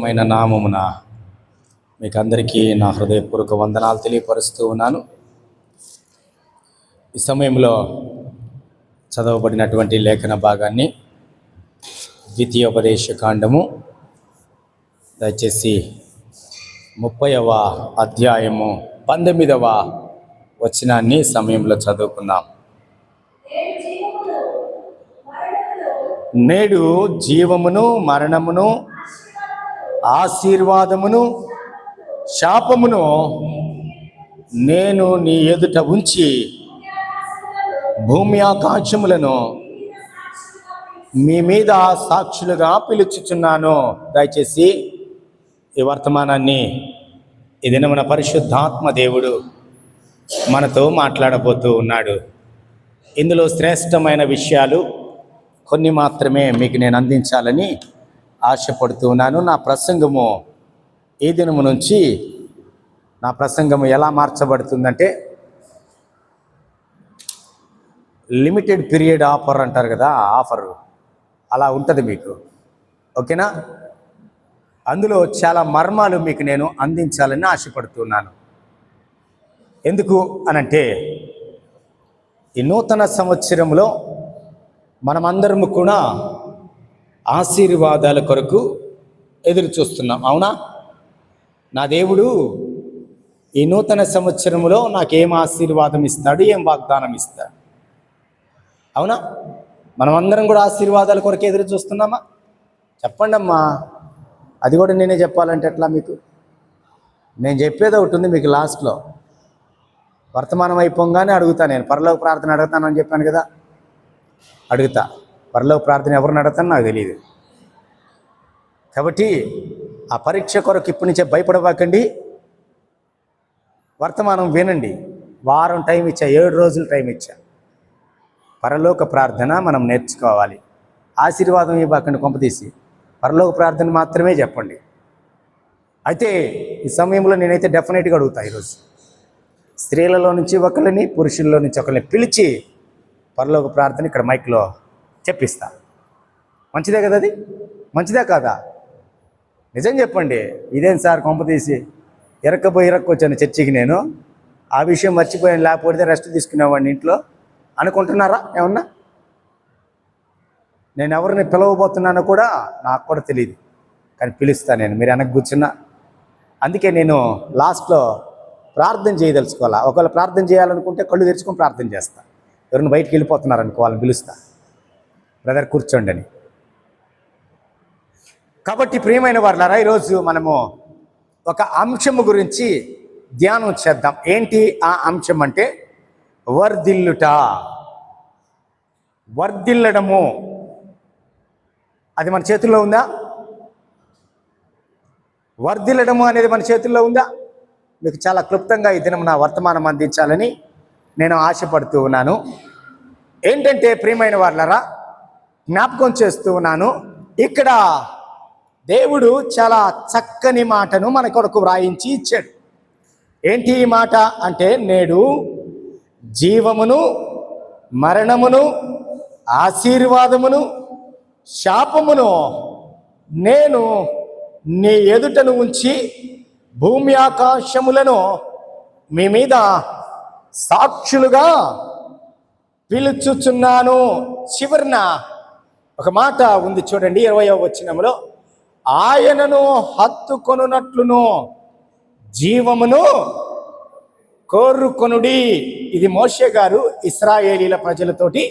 మైన నామమున మీకు అందరికీ నా హృదయపూర్వక వందనాలు తెలియపరుస్తూ ఉన్నాను. ఈ సమయంలో చదవబడినటువంటి లేఖన భాగాన్ని ద్వితీయోపదేశ కాండము దయచేసి 30వ అధ్యాయము 19వ వచనాన్ని సమయంలో చదువుకుందాం. నేడు జీవమును మరణమును ఆశీర్వాదమును శాపమును నేను నీ ఎదుట ఉంచి భూమి ఆకాశములను మీ మీద సాక్షులుగా పిలుచుచున్నాను. దయచేసి ఈ వర్తమానాన్ని ఈ దినమున పరిశుద్ధాత్మ దేవుడు మనతో మాట్లాడబోతూ ఉన్నాడు. ఇందులో శ్రేష్టమైన విషయాలు కొన్ని మాత్రమే మీకు నేను అందించాలని ఆశపడుతూ ఉన్నాను. నా ప్రసంగము ఈ దినము నుంచి నా ప్రసంగము ఎలా మార్చబడుతుందంటే, లిమిటెడ్ పీరియడ్ ఆఫర్ అంటారు కదా, ఆఫర్ అలా ఉంటుంది మీకు. ఓకేనా? అందులో చాలా మర్మాలు మీకు నేను అందించాలని ఆశపడుతున్నాను. ఎందుకు అనంటే, ఈ నూతన సంవత్సరంలో మనమందరము కూడా ఆశీర్వాదాల కొరకు ఎదురు చూస్తున్నాం. అవునా? నా దేవుడు ఈ నూతన సంవత్సరంలో నాకేం ఆశీర్వాదం ఇస్తాడు, ఏం వాగ్దానం ఇస్తాడు? అవునా? మనమందరం కూడా ఆశీర్వాదాల కొరకు ఎదురు చూస్తున్నామా? చెప్పండి అమ్మా. అది కూడా నేనే చెప్పాలంటే ఎట్లా? మీకు నేను చెప్పేది ఒకటి ఉంది. మీకు లాస్ట్లో వర్తమానం అయిపోగానే అడుగుతా. నేను పరలోక ప్రార్థన అడుగుతానని చెప్పాను కదా, అడుగుతా. పరలోక ప్రార్థన ఎవరిని అడుగుతానో నాకు తెలియదు. కాబట్టి ఆ పరీక్ష కొరకు ఇప్పటి నుంచే భయపడబాకండి. వర్తమానం వినండి. వారం టైం ఇచ్చా, 7 రోజులు టైం ఇచ్చా. పరలోక ప్రార్థన మనం నేర్చుకోవాలి. ఆశీర్వాదం ఇవ్వకండి కొంపతీసి, పరలోక ప్రార్థన మాత్రమే చెప్పండి. అయితే ఈ సమయంలో నేనైతే డెఫినెట్గా అడుగుతా. ఈరోజు స్త్రీలలో నుంచి ఒకరిని, పురుషుల్లో నుంచి ఒకరిని పిలిచి పరలోక ప్రార్థన ఇక్కడ మైక్లో చెప్పిస్తా. మంచిదే కదా? అది మంచిదే కాదా? నిజం చెప్పండి. ఇదేం సార్ కొంపతీసి ఇరక్కొచ్చాను చర్చికి, నేను ఆ విషయం మర్చిపోయాను, లేకపోతే రెస్ట్ తీసుకునేవాడిని ఇంట్లో అనుకుంటున్నారా ఏమన్నా? నేను ఎవరిని పిలవబోతున్నానో కూడా నాకు కూడా తెలియదు, కానీ పిలుస్తా నేను. మీరు వెనక్కి కూర్చున్నా. అందుకే నేను లాస్ట్లో ప్రార్థన చేయదలుచుకోవాలా. ఒకవేళ ప్రార్థన చేయాలనుకుంటే కళ్ళు తెరుచుకొని ప్రార్థన చేస్తా. ఎవరిని బయటికి వెళ్ళిపోతున్నారనుకో వాళ్ళని పిలుస్తా, బ్రదర్ కూర్చోండి అని. కాబట్టి ప్రియమైన వారులారా, ఈరోజు మనము ఒక అంశము గురించి ధ్యానం చేద్దాం. ఏంటి ఆ అంశం అంటే, వర్ధిల్లుట, వర్ధిల్లడము. అది మన చేతుల్లో ఉందా? వర్ధిల్లడము అనేది మన చేతుల్లో ఉందా? మీకు చాలా క్లుప్తంగా ఈ దినం నా వర్తమానం అందించాలని నేను ఆశపడుతూ ఉన్నాను. ఏంటంటే ప్రియమైన వారులారా, జ్ఞాపకం చేస్తూ ఉన్నాను, ఇక్కడ దేవుడు చాలా చక్కని మాటను మన కొరకు వ్రాయించి ఇచ్చాడు. ఏంటి ఈ మాట అంటే, నేడు జీవమును మరణమును ఆశీర్వాదమును శాపమును నేను నీ ఎదుటను ఉంచి భూమి ఆకాశములను మీ మీద సాక్షులుగా పిలుచుచున్నాను. చివరిన ఒక మాట ఉంది చూడండి, 20వ వచనములో, ఆయనను హత్తుకొనున్నట్లును జీవమును కోరుకొనుడి. ఇది మోషే గారు ఇశ్రాయేలీల ప్రజలతోటి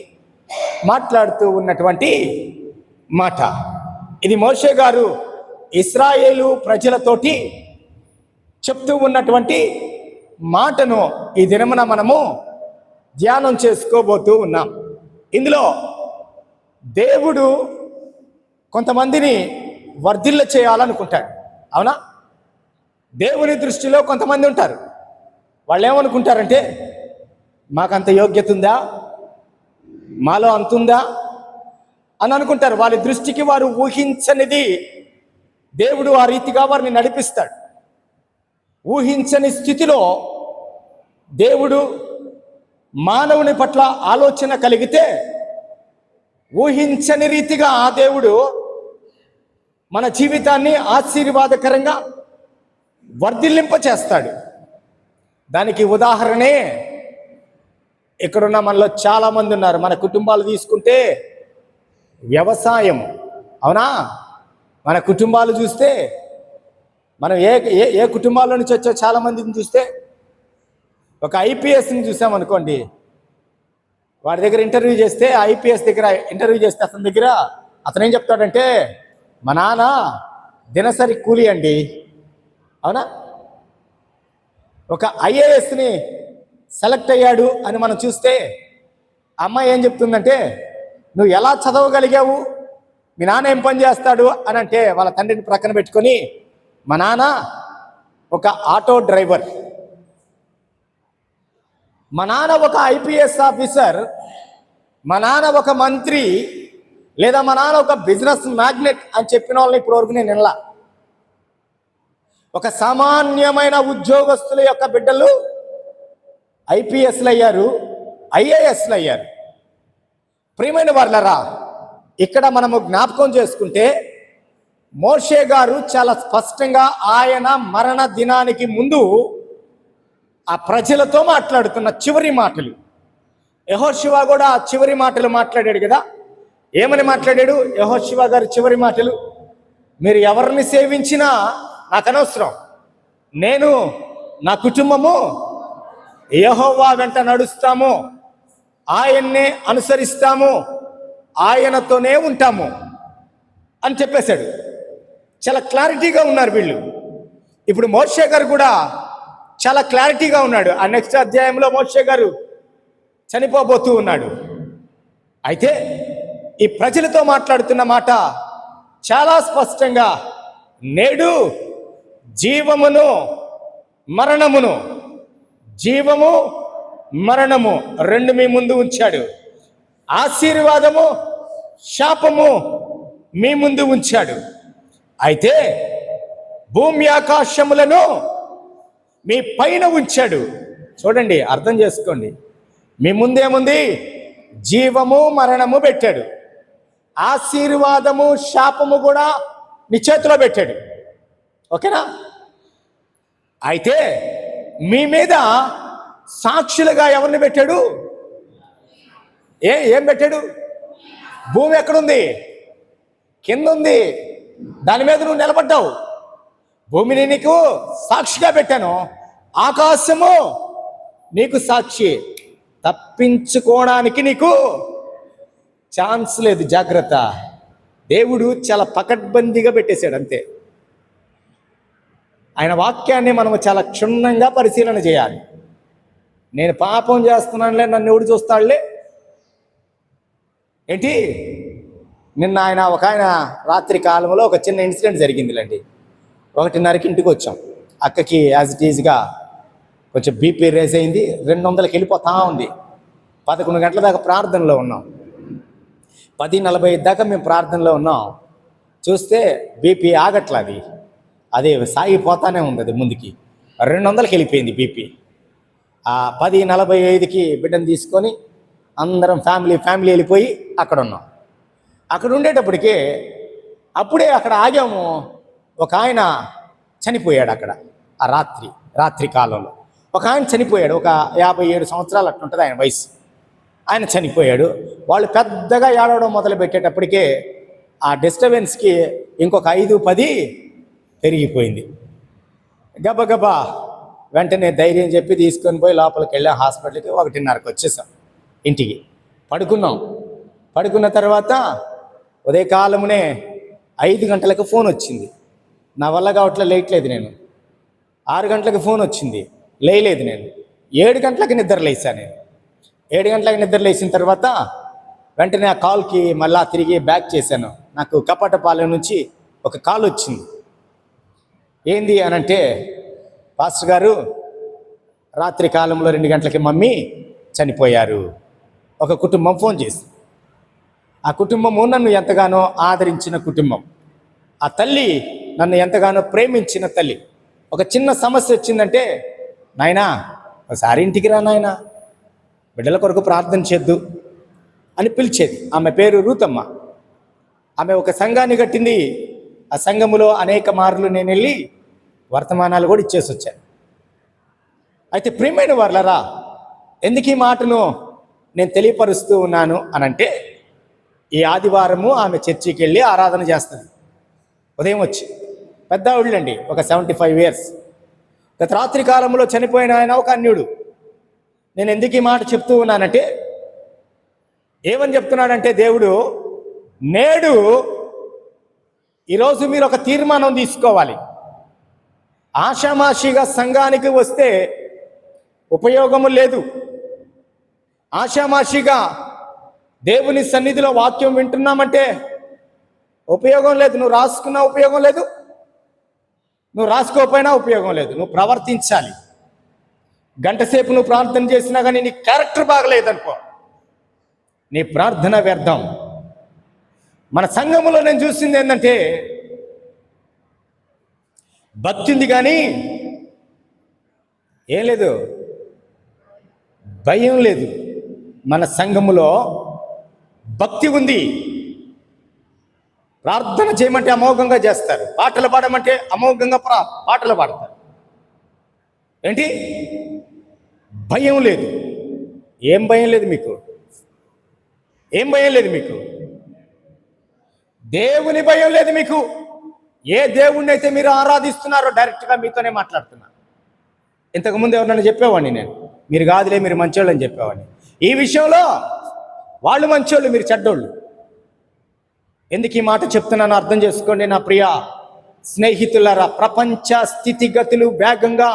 మాట్లాడుతూ ఉన్నటువంటి మాట. ఇది మోషే గారు ఇశ్రాయేలు ప్రజలతోటి చెప్తూ ఉన్నటువంటి మాటను ఈ దినమున మనము ధ్యానం చేసుకోబోతూ ఉన్నాం. ఇందులో దేవుడు కొంతమందిని వర్ధిల్ల చేయాలనుకుంటాడు. అవునా? దేవుని దృష్టిలో కొంతమంది ఉంటారు. వాళ్ళు ఏమనుకుంటారంటే, మాకంత యోగ్యత ఉందా, మాలో అంతుందా అని అనుకుంటారు. వాళ్ళ దృష్టికి వారు ఊహించనిది దేవుడు ఆ రీతిగా వారిని నడిపిస్తాడు. ఊహించని స్థితిలో దేవుడు మానవుని పట్ల ఆలోచన కలిగితే ఊహించని రీతిగా ఆ దేవుడు మన జీవితాన్ని ఆశీర్వాదకరంగా వర్ధిల్లింప చేస్తాడు. దానికి ఉదాహరణే ఇక్కడున్న మనలో చాలామంది ఉన్నారు. మన కుటుంబాలు తీసుకుంటే వ్యవసాయం, అవునా? మన కుటుంబాలు చూస్తే మనం ఏ ఏ ఏ కుటుంబాల నుంచి వచ్చో చాలామందిని చూస్తే ఒక ఐపీఎస్ని చూసామనుకోండి, వాడి దగ్గర ఇంటర్వ్యూ చేస్తే, ఐపీఎస్ దగ్గర ఇంటర్వ్యూ చేస్తే అతను ఏం చెప్తాడంటే, మా నాన్న దినసరి కూలి అండి, అవునా? ఒక ఐఏఎస్ని సెలెక్ట్ అయ్యాడు అని మనం చూస్తే అమ్మాయి ఏం చెప్తుందంటే, నువ్వు ఎలా చదవగలిగావు, మీ నాన్న ఏం పని చేస్తాడు అని అంటే, వాళ్ళ తండ్రిని ప్రక్కన పెట్టుకొని, మా నాన్న ఒక ఆటో డ్రైవర్, మా నాన్న ఒక ఐపీఎస్ ఆఫీసర్, మా నాన్న ఒక మంత్రి, లేదా మా నాన్న ఒక బిజినెస్ మ్యాగ్నెట్ అని చెప్పిన వాళ్ళని ఇప్పటివరకు నేను వినలా. ఒక సామాన్యమైన ఉద్యోగస్తుల యొక్క బిడ్డలు ఐపీఎస్లు అయ్యారు, ఐఏఎస్లు అయ్యారు. ప్రియమైన వాళ్ళరా, ఇక్కడ మనము జ్ఞాపకం చేసుకుంటే మోషే గారు చాలా స్పష్టంగా ఆయన మరణ దినానికి ముందు ఆ ప్రజలతో మాట్లాడుతున్న చివరి మాటలు. యెహోషువ కూడా ఆ చివరి మాటలు మాట్లాడాడు కదా. ఏమని మాట్లాడాడు యెహోషువ గారు చివరి మాటలు? మీరు ఎవరిని సేవించినా నాకు అనవసరం, నేను నా కుటుంబము యెహోవా వెంట నడుస్తాము, ఆయన్నే అనుసరిస్తాము, ఆయనతోనే ఉంటాము అని చెప్పేశాడు. చాలా క్లారిటీగా ఉన్నారు వీళ్ళు. ఇప్పుడు మోషే గారు కూడా చాలా క్లారిటీగా ఉన్నాడు. ఆ నెక్స్ట్ అధ్యాయంలో మోషే గారు చనిపోబోతూ ఉన్నాడు. అయితే ఈ ప్రజలతో మాట్లాడుతున్న మాట చాలా స్పష్టంగా, నేడు జీవమును మరణమును, జీవము మరణము రెండు మీ ముందు ఉంచాడు, ఆశీర్వాదము శాపము మీ ముందు ఉంచాడు. అయితే భూమి ఆకాశములను మీ పైన ఉంచాడు. చూడండి, అర్థం చేసుకోండి. మీ ముందేముంది? జీవము మరణము పెట్టాడు, ఆశీర్వాదము శాపము కూడా మీ చేతిలో పెట్టాడు. ఓకేనా? అయితే మీ మీద సాక్షులుగా ఎవరిని పెట్టాడు? ఏం పెట్టాడు? భూమి ఎక్కడుంది? కింద ఉంది. దాని మీద నువ్వు నిలబడ్డావు. భూమిని నీకు సాక్షిగా పెట్టాను, ఆకాశము నీకు సాక్షి. తప్పించుకోవడానికి నీకు ఛాన్స్ లేదు. జాగ్రత్త. దేవుడు చాలా పకడ్బందీగా పెట్టేశాడు అంతే. ఆయన వాక్యాన్ని మనము చాలా క్షుణ్ణంగా పరిశీలన చేయాలి. నేను పాపం చేస్తున్నానులే, నన్ను ఎవడు చూస్తాడులే ఏంటి? నిన్న ఒక ఆయన రాత్రి కాలంలో ఒక చిన్న ఇన్సిడెంట్ జరిగిందిలేండి. 1:30కి ఇంటికి వచ్చాం. అక్కకి యాజ్ ఇట్ ఈజ్గా కొంచెం బీపీ రేజ్ అయింది, 200కి వెళ్ళిపోతా ఉంది. 11 గంటల దాకా ప్రార్థనలో ఉన్నాం. 10:45 దాకా మేము ప్రార్థనలో ఉన్నాం. చూస్తే బీపీ ఆగట్లేదు, అది సాగిపోతానే ఉంది. అది ముందుకి 200కి వెళ్ళిపోయింది బీపీ. 10:45కి బిడ్డను తీసుకొని అందరం ఫ్యామిలీ వెళ్ళిపోయి అక్కడ ఉన్నాం. అక్కడ ఉండేటప్పటికే అప్పుడే అక్కడ ఆగాము. ఒక ఆయన చనిపోయాడు అక్కడ. ఆ రాత్రి కాలంలో ఒక ఆయన చనిపోయాడు. ఒక 57 సంవత్సరాలు అట్లుంటుంది ఆయన వయసు. ఆయన చనిపోయాడు. వాళ్ళు పెద్దగా ఏడవడం మొదలు పెట్టేటప్పటికే ఆ డిస్టర్బెన్స్కి ఇంకొక 5-10 పెరిగిపోయింది. గబగబా వెంటనే ధైర్యం చెప్పి తీసుకొని పోయి లోపలికి వెళ్ళాం. హాస్పిటల్కి 1:30కి వచ్చేసాం. ఇంటికి పడుకున్న తర్వాత ఉదయకాలమునే 5 గంటలకు ఫోన్ వచ్చింది. నా వల్ల కావట్లే, లేయట్లేదు నేను. 6 గంటలకు ఫోన్ వచ్చింది, లేయలేదు నేను. 7 గంటలకు నిద్ర లేసా నేను. 7 గంటలకు నిద్ర లేచిన తర్వాత వెంటనే ఆ కాల్కి మళ్ళా తిరిగి బ్యాక్ చేశాను. నాకు కపటపాలెం నుంచి ఒక కాల్ వచ్చింది. ఏంది అనంటే, పాస్టర్ గారు రాత్రి కాలంలో 2 గంటలకి మమ్మీ చనిపోయారు. ఒక కుటుంబం ఫోన్ చేసి, ఆ కుటుంబము నన్ను ఎంతగానో ఆదరించిన కుటుంబం. ఆ తల్లి నన్ను ఎంతగానో ప్రేమించిన తల్లి. ఒక చిన్న సమస్య వచ్చిందంటే, నాయనా ఒకసారి ఇంటికి రా నాయనా, బిడ్డల కొరకు ప్రార్థన చేద్దు అని పిలిచేది. ఆమె పేరు రూతమ్మ. ఆమె ఒక సంఘాన్ని కట్టింది. ఆ సంఘములో అనేక మార్లు నేను వెళ్ళి వర్తమానాలు కూడా ఇచ్చేసి వచ్చాను. అయితే ప్రియమైన వాళ్ళరా, ఎందుకు ఈ మాటను నేను తెలియపరుస్తూ ఉన్నాను అనంటే, ఈ ఆదివారము ఆమె చర్చికి వెళ్ళి ఆరాధన చేస్తుంది. ఉదయం వచ్చి పెద్ద ఆవిడండి, ఒక 75 years. గత రాత్రి కాలంలో చనిపోయిన ఆయన ఒక అన్యుడు. నేను ఎందుకు ఈ మాట చెప్తూ ఉన్నానంటే, ఏమని చెప్తున్నాడంటే, దేవుడు నేడు ఈరోజు మీరు ఒక తీర్మానం తీసుకోవాలి. ఆషామాషిగా సంఘానికి వస్తే ఉపయోగము లేదు. ఆషామాషిగా దేవుని సన్నిధిలో వాక్యం వింటున్నామంటే ఉపయోగం లేదు. నువ్వు రాసుకున్నా ఉపయోగం లేదు, నువ్వు రాసుకోకపోయినా ఉపయోగం లేదు. నువ్వు ప్రవర్తించాలి. గంట సేపు నువ్వు ప్రార్థన చేసినా కానీ నీ క్యారెక్టర్ బాగలేదనుకో, నీ ప్రార్థన వ్యర్థం. మన సంఘములో నేను చూసింది ఏంటంటే, భక్తి ఉంది కానీ ఏం లేదు, భయం లేదు. మన సంఘములో భక్తి ఉంది. ప్రార్థన చేయమంటే అమోఘంగా చేస్తారు, పాటలు పాడమంటే అమోఘంగా పాటలు పాడతారు. ఏంటి? భయం లేదు. ఏం భయం లేదు మీకు? ఏం భయం లేదు మీకు? దేవుని భయం లేదు మీకు. ఏ దేవుణ్ణి అయితే మీరు ఆరాధిస్తున్నారో డైరెక్ట్గా మీతోనే మాట్లాడుతున్నా. ఇంతకుముందు ఎవరన్నా చెప్పేవాడిని నేను, మీరు కాదులే, మీరు మంచోళ్ళు అని చెప్పేవాడిని. ఈ విషయంలో వాళ్ళు మంచోళ్ళు, మీరు చెడ్డోళ్ళు. ఎందుకు ఈ మాట చెప్తున్నాను అర్థం చేసుకోండి నా ప్రియ స్నేహితులారా. ప్రపంచ స్థితిగతులు వేగంగా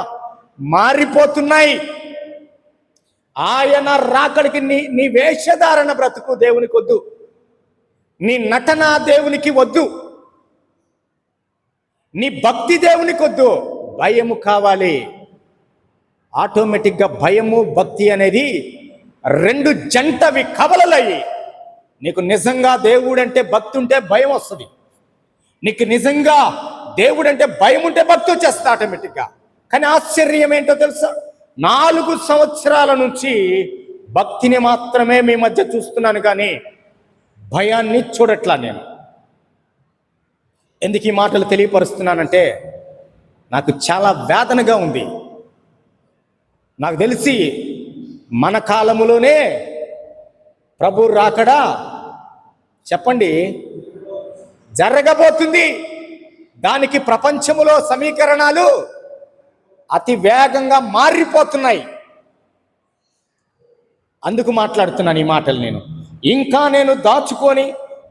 మారిపోతున్నాయి. ఆయన రాకడికి నీ వేషధారణ బ్రతుకు దేవునికి వద్దు, నీ నటన దేవునికి వద్దు, నీ భక్తి దేవునికి వద్దు. భయము కావాలి. ఆటోమేటిక్గా భయము భక్తి అనేది రెండు జంటవి కవలలయ్యి. నీకు నిజంగా దేవుడంటే భక్తి ఉంటే భయం వస్తుంది. నీకు నిజంగా దేవుడంటే భయం ఉంటే భక్తి వచ్చేస్తా ఆటోమేటిక్గా. కానీ ఆశ్చర్యం ఏంటో తెలుసా? 4 సంవత్సరాల నుంచి భక్తిని మాత్రమే మీ మధ్య చూస్తున్నాను, కానీ భయాన్ని చూడట్లా నేను. ఎందుకు ఈ మాటలు తెలియపరుస్తున్నానంటే, నాకు చాలా వేదనగా ఉంది. నాకు తెలిసి మన కాలములోనే ప్రభు రాకడా చెప్పండి జరగబోతుంది. దానికి ప్రపంచములో సమీకరణాలు అతి వేగంగా మారిపోతున్నాయి. అందుకు మాట్లాడుతున్నాను ఈ మాటలు. ఇంకా నేను దాచుకొని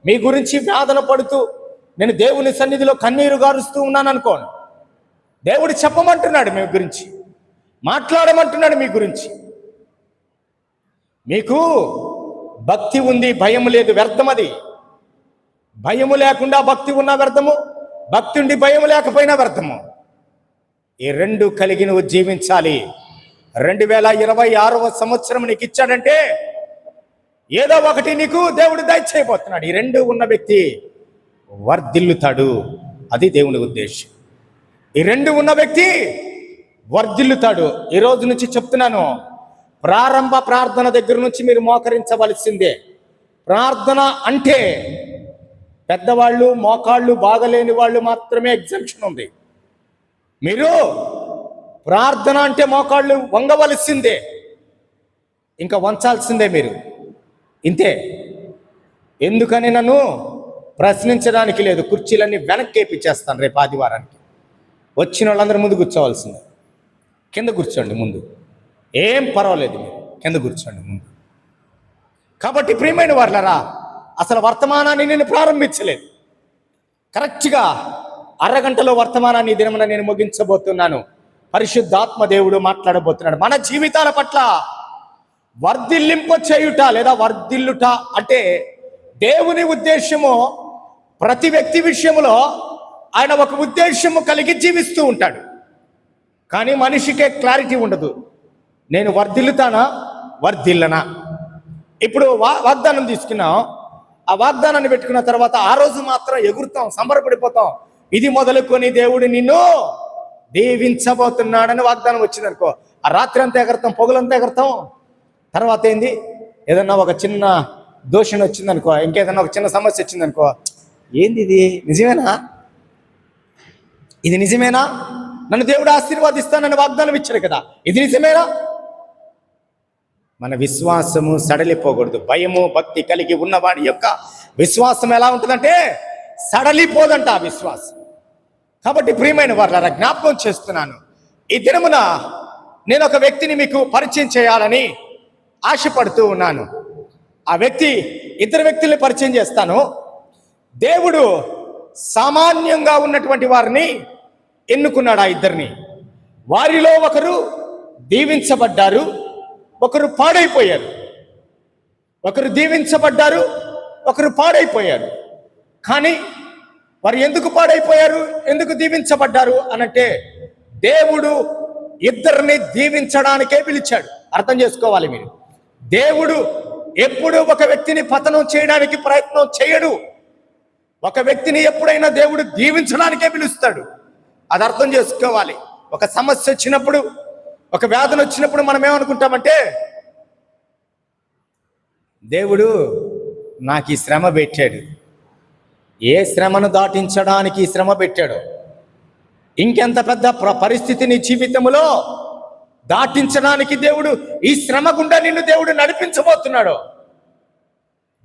మీ గురించి వేదన పడుతూ నేను దేవుని సన్నిధిలో కన్నీరు గారుస్తూ ఉన్నాను అనుకోను. దేవుడు చెప్పమంటున్నాడు మీ గురించి, మాట్లాడమంటున్నాడు మీ గురించి. మీకు భక్తి ఉంది, భయం లేదు, వ్యర్థం. అది భయము లేకుండా భక్తి ఉన్నా వ్యర్థము, భక్తి ఉండి భయం లేకపోయినా వ్యర్థము. ఈ రెండు కలిగి నువ్వు జీవించాలి. 2026వ సంవత్సరం నీకు ఇచ్చాడంటే ఏదో ఒకటి నీకు దేవుడు దయచేయబోతున్నాడు. ఈ రెండు ఉన్న వ్యక్తి వర్ధిల్లుతాడు. అది దేవుని ఉద్దేశం. ఈ రెండు ఉన్న వ్యక్తి వర్ధిల్లుతాడు. ఈ రోజు నుంచి చెప్తున్నాను, ప్రారంభ ప్రార్థన దగ్గర నుంచి మీరు మోకరించవలసిందే. ప్రార్థన అంటే పెద్దవాళ్ళు, మోకాళ్ళు బాగలేని వాళ్ళు మాత్రమే ఎగ్జంప్షన్ ఉంది. మీరు ప్రార్థన అంటే మోకాళ్ళు వంగవలసిందే, ఇంకా వంచాల్సిందే మీరు. ఇంతే. ఎందుకని నన్ను ప్రశ్నించడానికి లేదు. కుర్చీలన్నీ వెనక్కి వేపించేస్తాను రేపు ఆదివారానికి. వచ్చిన వాళ్ళందరూ ముందు కూర్చోవలసిందే. కింద కూర్చోండి ముందు, ఏం పర్వాలేదు, మీరు కింద కూర్చోండి ముందు. కాబట్టి ప్రియమైన వారులారా, అసలు వర్తమానాన్ని నేను ప్రారంభించలేదు. కరెక్ట్గా అరగంటలో వర్తమానాన్ని దినమున నేను ముగించబోతున్నాను. పరిశుద్ధాత్మ దేవుడు మాట్లాడబోతున్నాడు. మన జీవితాల పట్ల వర్ధిల్లింప చేయుట లేదా వర్ధిల్లుట అంటే దేవుని ఉద్దేశము. ప్రతి వ్యక్తి విషయంలో ఆయన ఒక ఉద్దేశము కలిగి జీవిస్తూ ఉంటాడు. కానీ మనిషికే క్లారిటీ ఉండదు. నేను వర్ధిల్లుతానా, వర్ధిల్లనా? ఇప్పుడు వాగ్దానం తీసుకున్నాం. ఆ వాగ్దానాన్ని పెట్టుకున్న తర్వాత ఆ రోజు మాత్రం ఎగురుతాం, సంబరపడిపోతాం. ఇది మొదలుకొని దేవుడు నిన్ను దీవించబోతున్నాడని వాగ్దానం వచ్చిందనుకో, ఆ రాత్రి అంతా ఎగరతాం, పొగలంతా ఎగరతాం. తర్వాత ఏంది, ఏదన్నా ఒక చిన్న దోషణ వచ్చిందనుకో, ఇంకేదన్నా ఒక చిన్న సమస్య వచ్చిందనుకో, ఏంది ఇది నిజమేనా, ఇది నిజమేనా? నన్ను దేవుడు ఆశీర్వాదిస్తానని వాగ్దానం ఇచ్చాడు కదా, ఇది నిజమేనా? మన విశ్వాసము సడలిపోకూడదు. భయము భక్తి కలిగి ఉన్నవాడి యొక్క విశ్వాసం ఎలా ఉంటుందంటే సడలిపోదంట ఆ విశ్వాసం. కాబట్టి ప్రియమైన వారులారా, జ్ఞాపకం చేస్తున్నాను, ఈ దినమున నేను ఒక వ్యక్తిని మీకు పరిచయం చేయాలని ఆశపడుతూ ఉన్నాను. ఆ వ్యక్తి, ఇద్దరు వ్యక్తుల్ని పరిచయం చేస్తాను. దేవుడు సామాన్యంగా ఉన్నటువంటి వారిని ఎన్నుకున్నాడు. ఆ ఇద్దరిని, వారిలో ఒకరు దీవించబడ్డారు, ఒకరు పాడైపోయారు. ఒకరు దీవించబడ్డారు, ఒకరు పాడైపోయారు. కానీ వారు ఎందుకు పాడైపోయారు, ఎందుకు దీవించబడ్డారు అనంటే దేవుడు ఇద్దరిని దీవించడానికే పిలిచాడు. అర్థం చేసుకోవాలి మీరు. దేవుడు ఎప్పుడు ఒక వ్యక్తిని పతనం చేయడానికి ప్రయత్నం చేయడు. ఒక వ్యక్తిని ఎప్పుడైనా దేవుడు దీవించడానికే పిలుస్తాడు. అది అర్థం చేసుకోవాలి. ఒక సమస్య వచ్చినప్పుడు, ఒక వేదన వచ్చినప్పుడు మనం ఏమనుకుంటామంటే, దేవుడు నాకు ఈ శ్రమ పెట్టాడు, ఏ శ్రమను దాటించడానికి ఈ శ్రమ పెట్టాడు, ఇంకెంత పెద్ద పరిస్థితిని జీవితంలో దాటించడానికి దేవుడు ఈ శ్రమ గుండా నిన్ను దేవుడు నడిపించబోతున్నాడు.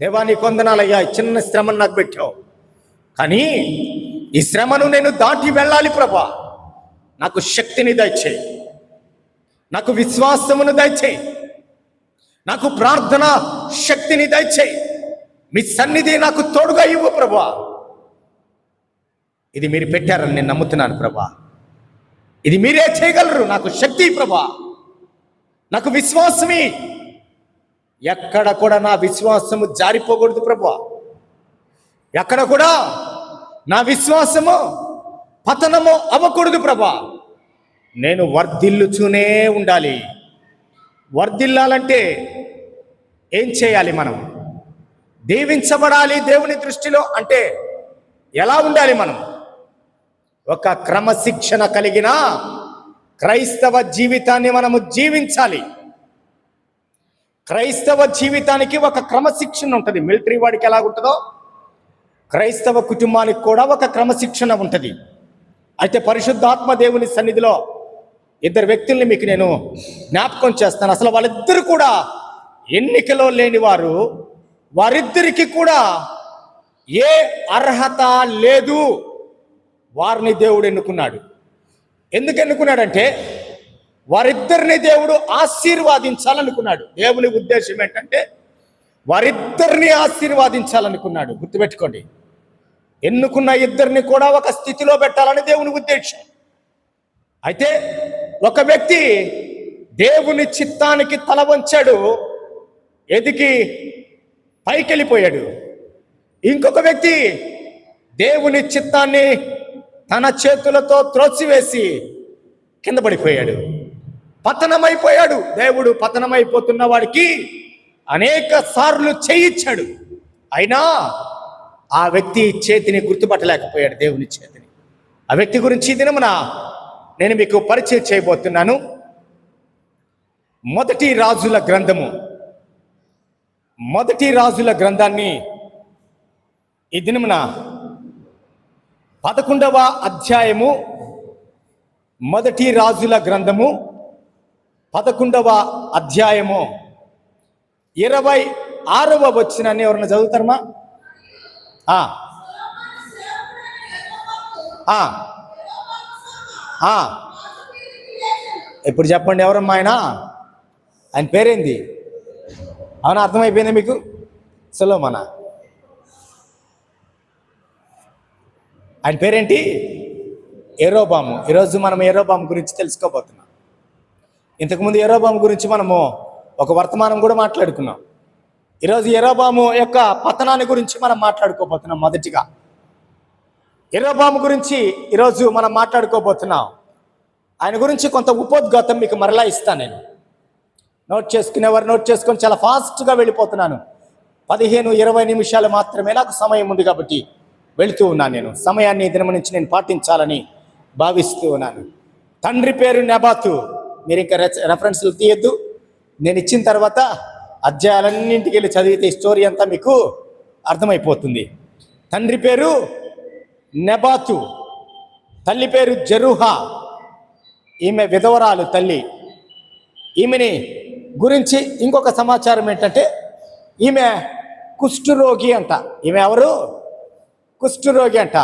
దేవా నీ కొందనాలయ్యా, చిన్న శ్రమను నాకు పెట్టావు, కానీ ఈ శ్రమను నేను దాటి వెళ్ళాలి ప్రభా. నాకు శక్తిని దయచేయి, నాకు విశ్వాసమును దయచేయి, నాకు ప్రార్థన శక్తిని దయచేయి, మీ సన్నిధి నాకు తోడుగా ఇవ్వు ప్రభా. ఇది మీరు పెట్టారని నేను నమ్ముతున్నాను ప్రభా. ఇది మీరే చేయగలరు. నాకు శక్తి ప్రభా, నాకు విశ్వాసమే. ఎక్కడ కూడా నా విశ్వాసము జారిపోకూడదు ప్రభా. ఎక్కడ కూడా నా విశ్వాసము పతనము అవ్వకూడదు ప్రభా. నేను వర్ధిల్లుచూనే ఉండాలి. వర్ధిల్లాలంటే ఏం చేయాలి? మనం దీవించబడాలి దేవుని దృష్టిలో అంటే ఎలా ఉండాలి? మనం ఒక క్రమశిక్షణ కలిగిన క్రైస్తవ జీవితాన్ని మనము జీవించాలి. క్రైస్తవ జీవితానికి ఒక క్రమశిక్షణ ఉంటుంది. మిలిటరీ వాడికి ఎలాగుంటుందో క్రైస్తవ కుటుంబానికి కూడా ఒక క్రమశిక్షణ ఉంటుంది. అయితే పరిశుద్ధాత్మ దేవుని సన్నిధిలో ఇద్దరు వ్యక్తుల్ని మీకు నేను జ్ఞాపకం చేస్తాను. అసలు వాళ్ళిద్దరు కూడా ఎన్నికలో లేని వారు, వారిద్దరికి కూడా ఏ అర్హత లేదు. వారిని దేవుడు ఎన్నుకున్నాడు. ఎందుకు ఎన్నుకున్నాడంటే వారిద్దరిని దేవుడు ఆశీర్వాదించాలనుకున్నాడు. దేవుని ఉద్దేశం ఏంటంటే వారిద్దరిని ఆశీర్వాదించాలనుకున్నాడు. గుర్తుపెట్టుకోండి, ఎన్నుకున్న ఇద్దరిని కూడా ఒక స్థితిలో పెట్టాలని దేవుని ఉద్దేశం. అయితే ఒక వ్యక్తి దేవుని చిత్తానికి తల వంచాడు, ఎదిగి పైకెళ్ళిపోయాడు. ఇంకొక వ్యక్తి దేవుని చిత్తాన్ని తన చేతులతో త్రోసివేసి కింద పడిపోయాడు, పతనమైపోయాడు. దేవుడు పతనమైపోతున్న వాడికి అనేక సార్లు చేయించాడు, అయినా ఆ వ్యక్తి చేతిని గుర్తుపట్టలేకపోయాడు, దేవుని చేతిని. ఆ వ్యక్తి గురించి ఈ దినమున నేను మీకు పరిచయం చేయబోతున్నాను. మొదటి రాజుల గ్రంథాన్ని ఈ దినమున 11వ అధ్యాయము, మొదటి రాజుల గ్రంథము 11వ అధ్యాయము 26వ వచనాన్ని ఎవరన్నా చదువుతారమ్మా? ఇప్పుడు చెప్పండి, ఎవరమ్మా ఆయన పేరేంది? అవునా, అర్థమైపోయింది మీకు? సొలొమోనా? ఆయన పేరేంటి? యెరోబాము. ఈరోజు మనం యెరోబాము గురించి తెలుసుకోబోతున్నాం. ఇంతకుముందు యెరోబాము గురించి మనము ఒక వర్తమానం కూడా మాట్లాడుకున్నాం. ఈరోజు యెరోబాము యొక్క పతనాన్ని గురించి మనం మాట్లాడుకోబోతున్నాం. మొదటిగా యెరోబాము గురించి ఈరోజు మనం మాట్లాడుకోబోతున్నాం. ఆయన గురించి కొంత ఉపోద్ఘాతం మీకు మరలా ఇస్తాను. నేను నోట్ చేసుకునేవారు నోట్ చేసుకొని చాలా ఫాస్ట్గా వెళ్ళిపోతున్నాను. 15-20 నిమిషాలు మాత్రమే నాకు సమయం ఉంది కాబట్టి వెళుతూ ఉన్నాను. నేను సమయాన్ని దినం నుంచి నేను పాటించాలని భావిస్తూ ఉన్నాను. తండ్రి పేరు నెబాతు. మీరు ఇంకా రెఫరెన్స్లు తీయద్దు. నేను ఇచ్చిన తర్వాత అధ్యాయాలన్నింటికి వెళ్ళి చదివితే స్టోరీ అంతా మీకు అర్థమైపోతుంది. తండ్రి పేరు నెబాతు, తల్లి పేరు జెరూహా. ఈమె విధవరాలు తల్లి. ఈమెని గురించి ఇంకొక సమాచారం ఏంటంటే ఈమె కుష్ఠరోగి అంట. ఈమె ఎవరు? కుష్ఠరోగి అంట.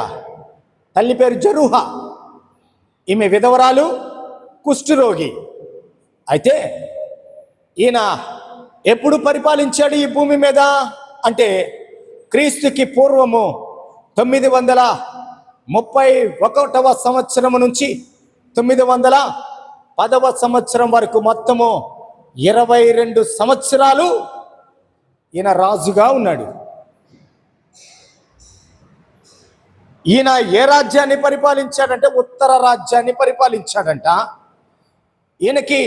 తల్లి పేరు జెరూహా. ఈమె విధవరాలు, కుష్ఠరోగి. అయితే ఈయన ఎప్పుడు పరిపాలించాడు ఈ భూమి మీద అంటే క్రీస్తుకి పూర్వము 931వ సంవత్సరం నుంచి 910వ సంవత్సరం వరకు మొత్తము 22 సంవత్సరాలు ఈయన రాజుగా ఉన్నాడు. ఈయన ఏ రాజ్యాన్ని పరిపాలించాడంటే ఉత్తర రాజ్యాన్ని పరిపాలించాడంట. ఈయనకి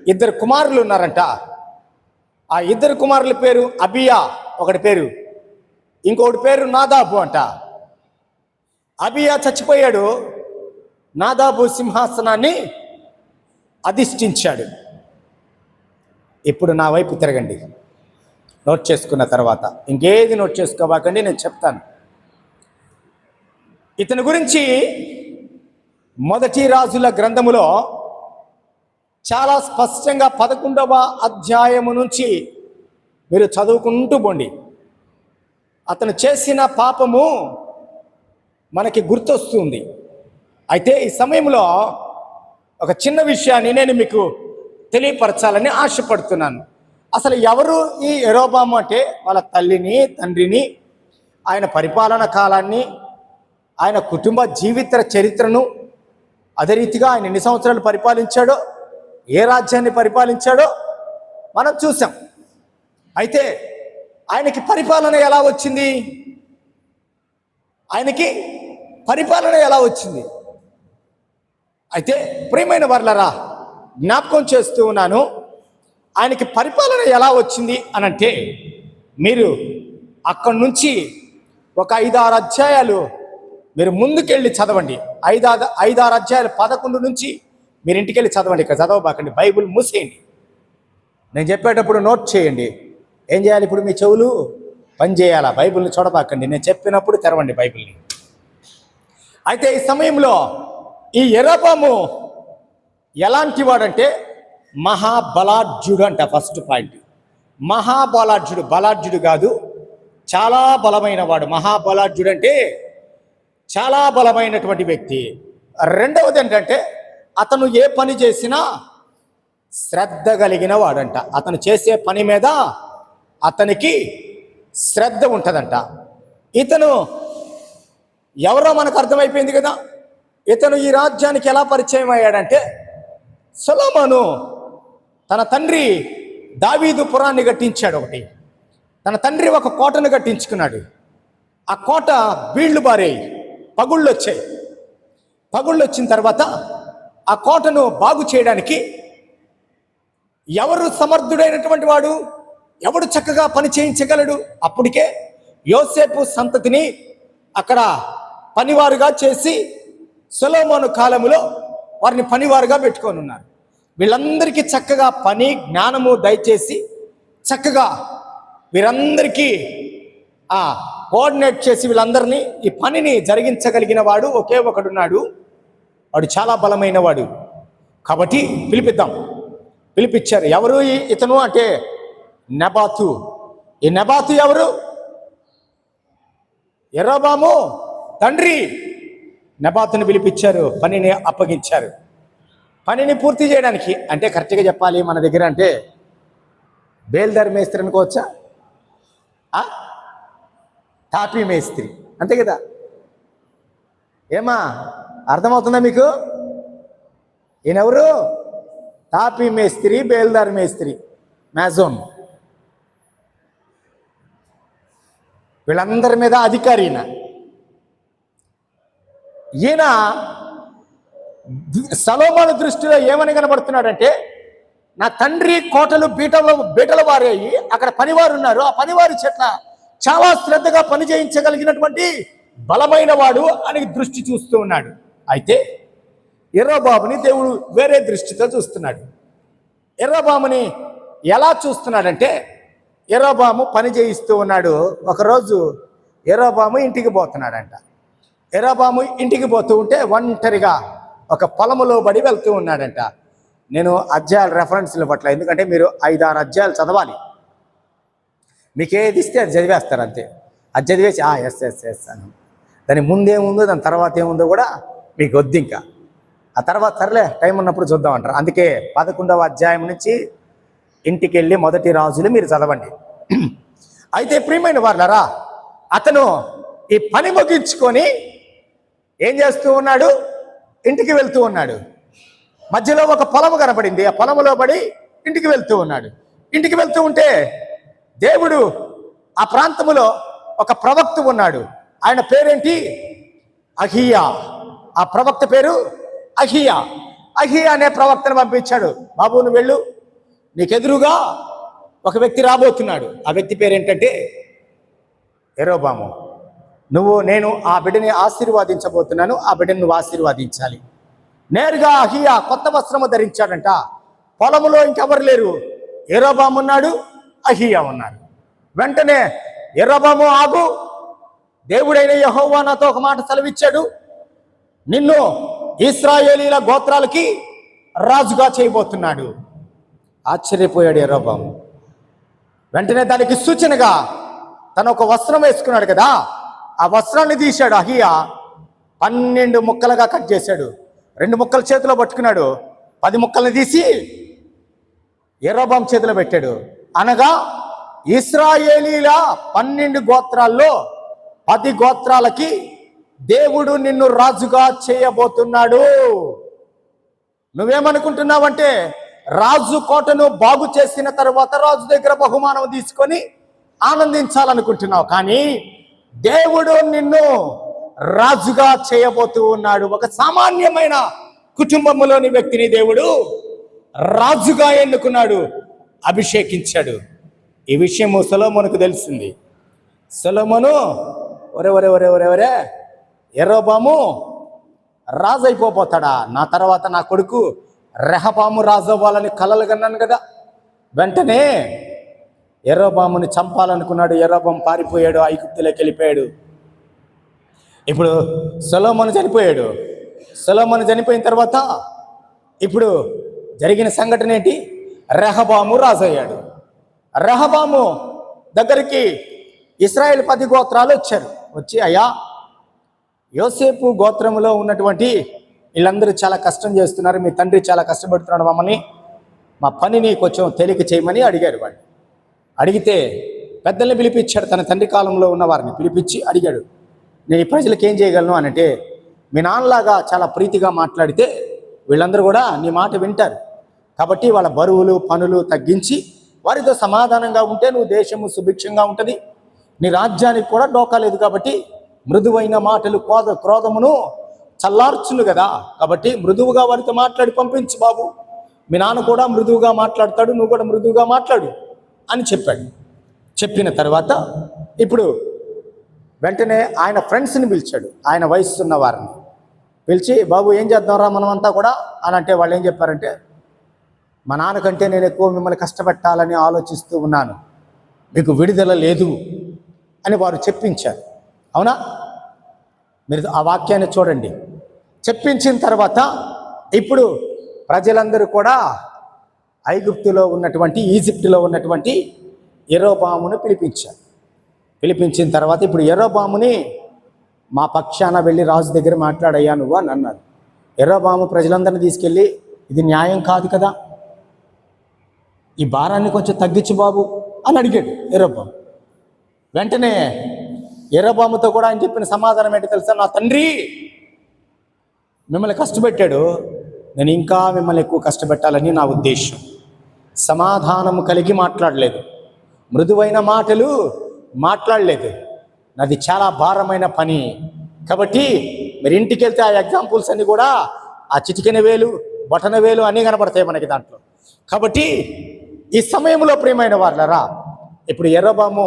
2 కుమారులు ఉన్నారంట. ఆ 2 కుమారుల పేరు అబియా ఒకటి పేరు, ఇంకొకటి పేరు నాదాబు అంట. అబియా చచ్చిపోయాడు. నాదాబు సింహాసనాన్ని అధిష్ఠించాడు. ఇప్పుడు నా వైపు తిరగండి. నోట్ చేసుకున్న తర్వాత ఇంకేది నోట్ చేసుకోవాకండి, నేను చెప్తాను. ఇతని గురించి మొదటి రాజుల గ్రంథములో చాలా స్పష్టంగా 11వ అధ్యాయము నుంచి మీరు చదువుకుంటూ పోండి. అతను చేసిన పాపము మనకి గుర్తొస్తుంది. అయితే ఈ సమయంలో ఒక చిన్న విషయాన్ని నేను మీకు తెలియపరచాలని ఆశపడుతున్నాను. అసలు ఎవరు ఈ యెరోబాము అంటే వాళ్ళ తల్లిని, తండ్రిని, ఆయన పరిపాలన కాలాన్ని, ఆయన కుటుంబ జీవిత చరిత్రను, అదే రీతిగా ఆయన ఎన్ని సంవత్సరాలు పరిపాలించాడో, ఏ రాజ్యాన్ని పరిపాలించాడో మనం చూసాం. అయితే ఆయనకి పరిపాలన ఎలా వచ్చింది? ఆయనకి పరిపాలన ఎలా వచ్చింది? అయితే ప్రియమైన వర్లరా, జ్ఞాపకం చేస్తూ ఉన్నాను. ఆయనకి పరిపాలన ఎలా వచ్చింది అనంటే మీరు అక్కడి నుంచి ఒక 5-6 అధ్యాయాలు మీరు ముందుకెళ్ళి చదవండి. 5-6 అధ్యాయాలు 11 నుంచి మీరు ఇంటికి వెళ్ళి చదవండి. ఇక్కడ చదవబాకండి, బైబిల్ మూసేయండి. నేను చెప్పేటప్పుడు నోట్ చేయండి. ఏం చేయాలి? ఇప్పుడు మీ చెవులు పని చేయాలా? బైబిల్ని చూడబాకండి. నేను చెప్పినప్పుడు తెరవండి బైబిల్ని. అయితే ఈ సమయంలో ఈ యెరోబాము ఎలాంటి వాడంటే మహాబలాఢ్యుడు అంట. First point, మహాబలాఢ్యుడు. బలాఢ్యుడు కాదు, చాలా బలమైన వాడు. మహాబలాఢ్యుడు అంటే చాలా బలమైనటువంటి వ్యక్తి. రెండవది ఏంటంటే అతను ఏ పని చేసినా శ్రద్ధ కలిగిన వాడంట. అతను చేసే పని మీద అతనికి శ్రద్ధ ఉంటుందంట. ఇతను ఎవరో మనకు అర్థమైపోయింది కదా. ఇతను ఈ రాజ్యానికి ఎలా పరిచయం అయ్యాడంటే సొలొమోను తన తండ్రి దావీదు పురాన్ని కట్టించాడు ఒకటి. తన తండ్రి ఒక కోటను కట్టించుకున్నాడు. ఆ కోట బీళ్లు బారేయి, పగుళ్ళు వచ్చాయి. పగుళ్ళు వచ్చిన తర్వాత ఆ కోటను బాగు చేయడానికి ఎవరు సమర్థుడైనటువంటి వాడు, ఎవడు చక్కగా పని చేయించగలడు? అప్పటికే యోసేపు సంతతిని అక్కడ పనివారుగా చేసి సొలొమోను కాలములో వారిని పనివారుగా పెట్టుకొని ఉన్నారు. వీళ్ళందరికీ చక్కగా పని జ్ఞానము దయచేసి చక్కగా వీరందరికీ కోఆర్డినేట్ చేసి వీళ్ళందరినీ ఈ పనిని జరిగించగలిగిన వాడు ఒకే ఒకడున్నాడు. వాడు చాలా బలమైన వాడు. కాబట్టి పిలిపించారు. ఎవరు ఇతను అంటే నెబాతు. ఈ నెబాతు ఎవరు? యెరోబాము తండ్రి. నెబాతుని పిలిపించారు, పనిని అప్పగించారు. పనిని పూర్తి చేయడానికి అంటే కరెక్ట్గా చెప్పాలి మన దగ్గర అంటే బేల్దారి మేస్త్రి అనుకోవచ్చా? తాపీ మేస్త్రి అంతే కదా. ఏమా అర్థమవుతుందా మీకు? ఈయనెవరు? తాపీ మేస్త్రి, బేల్దారి మేస్త్రి, మ్యాజోన్. వీళ్ళందరి మీద అధికారి ఈయన సొలొమోను దృష్టిలో ఏమని కనబడుతున్నాడంటే నా తండ్రి కోటలు బీటల వారేయి, అక్కడ పనివారు ఉన్నారు. ఆ పనివారి చేత చాలా శ్రద్ధగా పని చేయించగలిగినటువంటి బలమైన వాడు అని దృష్టి చూస్తూ ఉన్నాడు. అయితే యెరోబాముని దేవుడు వేరే దృష్టితో చూస్తున్నాడు. యెరోబాముని ఎలా చూస్తున్నాడంటే యెరోబాము పని చేయిస్తూ ఉన్నాడు. ఒకరోజు యెరోబాము ఇంటికి పోతున్నాడంట. యెరోబాము ఇంటికి పోతూ ఉంటే ఒంటరిగా ఒక పొలములో బడి వెళ్తూ ఉన్నాడంట. నేను అధ్యాయాల రెఫరెన్స్లు ఇవ్వట్లే, ఎందుకంటే మీరు 5-6 అధ్యాయాలు చదవాలి. మీకు ఏది ఇస్తే అది చదివేస్తారు అంతే. అది చదివేసి ఎస్ అని దాని ముందేముందో దాని తర్వాత ఏముందో కూడా మీకు వద్దు. ఇంకా ఆ తర్వాత సర్లే టైం ఉన్నప్పుడు చూద్దామంటారు. అందుకే 11వ అధ్యాయం నుంచి ఇంటికి వెళ్ళి మొదటి రాజులు మీరు చదవండి. అయితే ప్రియమైన వాళ్ళరా, అతను ఈ పని ముగించుకొని ఏం చేస్తూ ఉన్నాడు? ఇంటికి వెళ్తూ ఉన్నాడు. మధ్యలో ఒక పొలము కనపడింది. ఆ పొలములో పడి ఇంటికి వెళ్తూ ఉన్నాడు. ఇంటికి వెళ్తూ ఉంటే దేవుడు ఆ ప్రాంతములో ఒక ప్రవక్త ఉన్నాడు. ఆయన పేరేంటి? అహియా. ఆ ప్రవక్త పేరు అహియా. అహియా అనే ప్రవక్తను పంపించాడు. బాబు నువ్వు వెళ్ళు, నీకెదురుగా ఒక వ్యక్తి రాబోతున్నాడు. ఆ వ్యక్తి పేరేంటంటే యెరోబాము. నేను ఆ బిడ్డని ఆశీర్వాదించబోతున్నాను, ఆ బిడ్డను నువ్వు ఆశీర్వాదించాలి. నేరుగా అహియా కొత్త వస్త్రము ధరించాడంట. పొలములో ఇంకెవరు లేరు, యెరోబాము ఉన్నాడు, అహియా ఉన్నాడు. వెంటనే యెరోబాము ఆగు, దేవుడైన యెహోవా నాతో ఒక మాట సెలవిచ్చాడు, నిన్ను ఇశ్రాయేలీల గోత్రాలకి రాజుగా చేయబోతున్నాడు. ఆశ్చర్యపోయాడు యెరోబాము. వెంటనే దానికి సూచనగా తను ఒక వస్త్రం వేసుకున్నాడు కదా, ఆ వస్త్రాన్ని తీశాడు. అహియా 12 ముక్కలుగా కట్ చేశాడు. 2 ముక్కలు చేతిలో పట్టుకున్నాడు. 10 ముక్కల్ని తీసి యెరోబాము చేతిలో పెట్టాడు. అనగా ఇశ్రాయేలీల 12 గోత్రాల్లో 10 గోత్రాలకి దేవుడు నిన్ను రాజుగా చేయబోతున్నాడు. నువ్వేమనుకుంటున్నావంటే రాజు కోటను బాగు చేసిన తర్వాత రాజు దగ్గర బహుమానం తీసుకొని ఆనందించాలనుకుంటున్నావు. కానీ దేవుడు నిన్ను రాజుగా చేయబోతూ ఉన్నాడు. ఒక సామాన్యమైన కుటుంబంలోని వ్యక్తిని దేవుడు రాజుగా ఎన్నుకున్నాడు, అభిషేకించాడు. ఈ విషయము సొలొమోనుకు తెలిసింది. సొలొమోను ఒరే యెరోబాము రాజు అయిపోతాడా? నా తర్వాత నా కొడుకు రెహబాము రాజు అవ్వాలని కలలు కన్నాను కదా. వెంటనే యెరోబాముని చంపాలనుకున్నాడు. యెరోబాము పారిపోయాడు, ఐగుప్తులోకి వెళ్ళిపోయాడు. ఇప్పుడు సొలొమోను చనిపోయాడు. సొలొమోను చనిపోయిన తర్వాత ఇప్పుడు జరిగిన సంఘటన ఏంటి? రెహబాము రాజు అయ్యాడు. రెహబాము దగ్గరికి ఇశ్రాయేల్ 10 గోత్రాలు వచ్చారు. వచ్చి అయ్యా, యోసేపు గోత్రములో ఉన్నటువంటి వీళ్ళందరూ చాలా కష్టం చేస్తున్నారు, మీ తండ్రి చాలా కష్టపడుతున్నాడు, మమ్మల్ని మా పనిని కొంచెం తేలిక చేయమని అడిగారు. వాడు అడిగితే పెద్దల్ని పిలిపించాడు. తన తండ్రి కాలంలో ఉన్న వారిని పిలిపించి అడిగాడు, నేను ఈ ప్రజలకు ఏం చేయగలను అని. అంటే మీ నాన్నలాగా చాలా ప్రీతిగా మాట్లాడితే వీళ్ళందరూ కూడా నీ మాట వింటారు. కాబట్టి వాళ్ళ బరువులు పనులు తగ్గించి వారితో సమాధానంగా ఉంటే నువ్వు దేశము సుభిక్షంగా ఉంటుంది, నీ రాజ్యానికి కూడా డోకా లేదు. కాబట్టి మృదువైన మాటలు క్రోధమును చల్లార్చును కదా. కాబట్టి మృదువుగా వారితో మాట్లాడి పంపించు బాబు, మీ నాన్న కూడా మృదువుగా మాట్లాడతాడు, నువ్వు కూడా మృదువుగా మాట్లాడు అని చెప్పాడు. చెప్పిన తర్వాత ఇప్పుడు వెంటనే ఆయన ఫ్రెండ్స్ని పిలిచాడు, ఆయన వయసు ఉన్న వారిని పిలిచి, బాబు ఏం చేద్దాంరా మనమంతా కూడా అని. అంటే వాళ్ళు ఏం చెప్పారంటే, మా నాన్నకంటే నేను ఎక్కువ మిమ్మల్ని కష్టపెట్టాలని ఆలోచిస్తూ ఉన్నాను, మీకు విడుదల లేదు అని వారు చెప్పించారు. అవునా? మీరు ఆ వాక్యాన్ని చూడండి. చెప్పించిన తర్వాత ఇప్పుడు ప్రజలందరూ కూడా ఐగుప్తులో ఉన్నటువంటి ఈజిప్టులో ఉన్నటువంటి యెరోబామును పిలిపించారు. పిలిపించిన తర్వాత ఇప్పుడు యెరోబాముని మా పక్షాన వెళ్ళి రాజు దగ్గర మాట్లాడయ్యా నువ్వు అని అన్నారు. యెరోబాము ప్రజలందరినీ తీసుకెళ్ళి, ఇది న్యాయం కాదు కదా, ఈ భారాన్ని కొంచెం తగ్గించు బాబు అని అడిగాడు యెరోబాము. వెంటనే యెరోబాముతో కూడా ఆయన చెప్పిన సమాధానం ఏంటి తెలుసా? నా తండ్రి మిమ్మల్ని కష్టపెట్టాడు, నేను ఇంకా మిమ్మల్ని ఎక్కువ కష్టపెట్టాలని నా ఉద్దేశం. సమాధానం కలిగి మాట్లాడలేదు, మృదువైన మాటలు మాట్లాడలేదు, నాది చాలా భారమైన పని. కాబట్టి మీరు ఇంటికి వెళ్తే ఆ ఎగ్జాంపుల్స్ అన్నీ కూడా ఆ చిటికెన వేలు బొటన వేలు అన్నీ కనపడతాయి మనకి దాంట్లో. కాబట్టి ఈ సమయంలో ప్రియమైన వాళ్ళరా, ఇప్పుడు యెరోబాము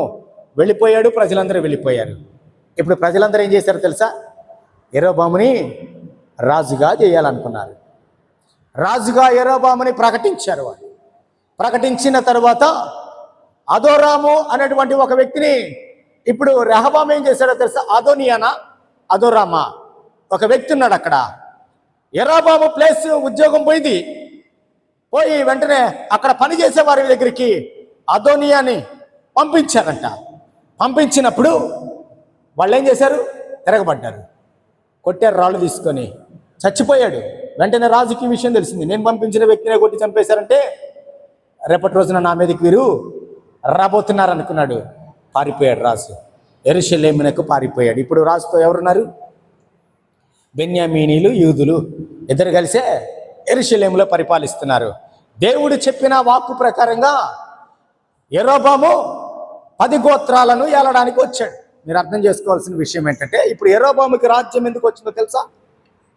వెళ్ళిపోయాడు, ప్రజలందరూ వెళ్ళిపోయారు. ఇప్పుడు ప్రజలందరూ ఏం చేశారో తెలుసా? యెరోబాముని రాజుగా చేయాలనుకున్నారు. రాజుగా యెరోబాముని ప్రకటించారు. వాళ్ళు ప్రకటించిన తర్వాత అదోరాము అనేటువంటి ఒక వ్యక్తిని ఇప్పుడు రెహబాము ఏం చేశాడో తెలుసా? అదోనియానా అదోరామా ఒక వ్యక్తి ఉన్నాడు అక్కడ. యెరోబాము ప్లేస్ ఉద్యోగం పోయింది. పోయి వెంటనే అక్కడ పనిచేసే వారి దగ్గరికి అదోనియాని పంపించారంట. పంపించినప్పుడు వాళ్ళు ఏం చేశారు? తిరగబడ్డారు, కొట్టారు రాళ్ళు తీసుకొని. చచ్చిపోయాడు. వెంటనే రాజుకి ఈ విషయం తెలిసింది. నేను పంపించిన వ్యక్తినే కొట్టి చంపేశారంటే రేపటి రోజున నా మీదకి వీరు రాబోతున్నారు అనుకున్నాడు. పారిపోయాడు రాజు. యెరూషలేమునకు పారిపోయాడు. ఇప్పుడు రాజుతో ఎవరున్నారు? బెన్యామీనీలు, యూదులు ఇద్దరు కలిసే యెరూషలేములో పరిపాలిస్తున్నారు. దేవుడు చెప్పిన వాక్కు ప్రకారంగా యెరోబాము 10 గోత్రాలను ఏలడానికి వచ్చాడు. మీరు అర్థం చేసుకోవాల్సిన విషయం ఏంటంటే, ఇప్పుడు యెరోబాముకి రాజ్యం ఎందుకు వచ్చిందో తెలుసా?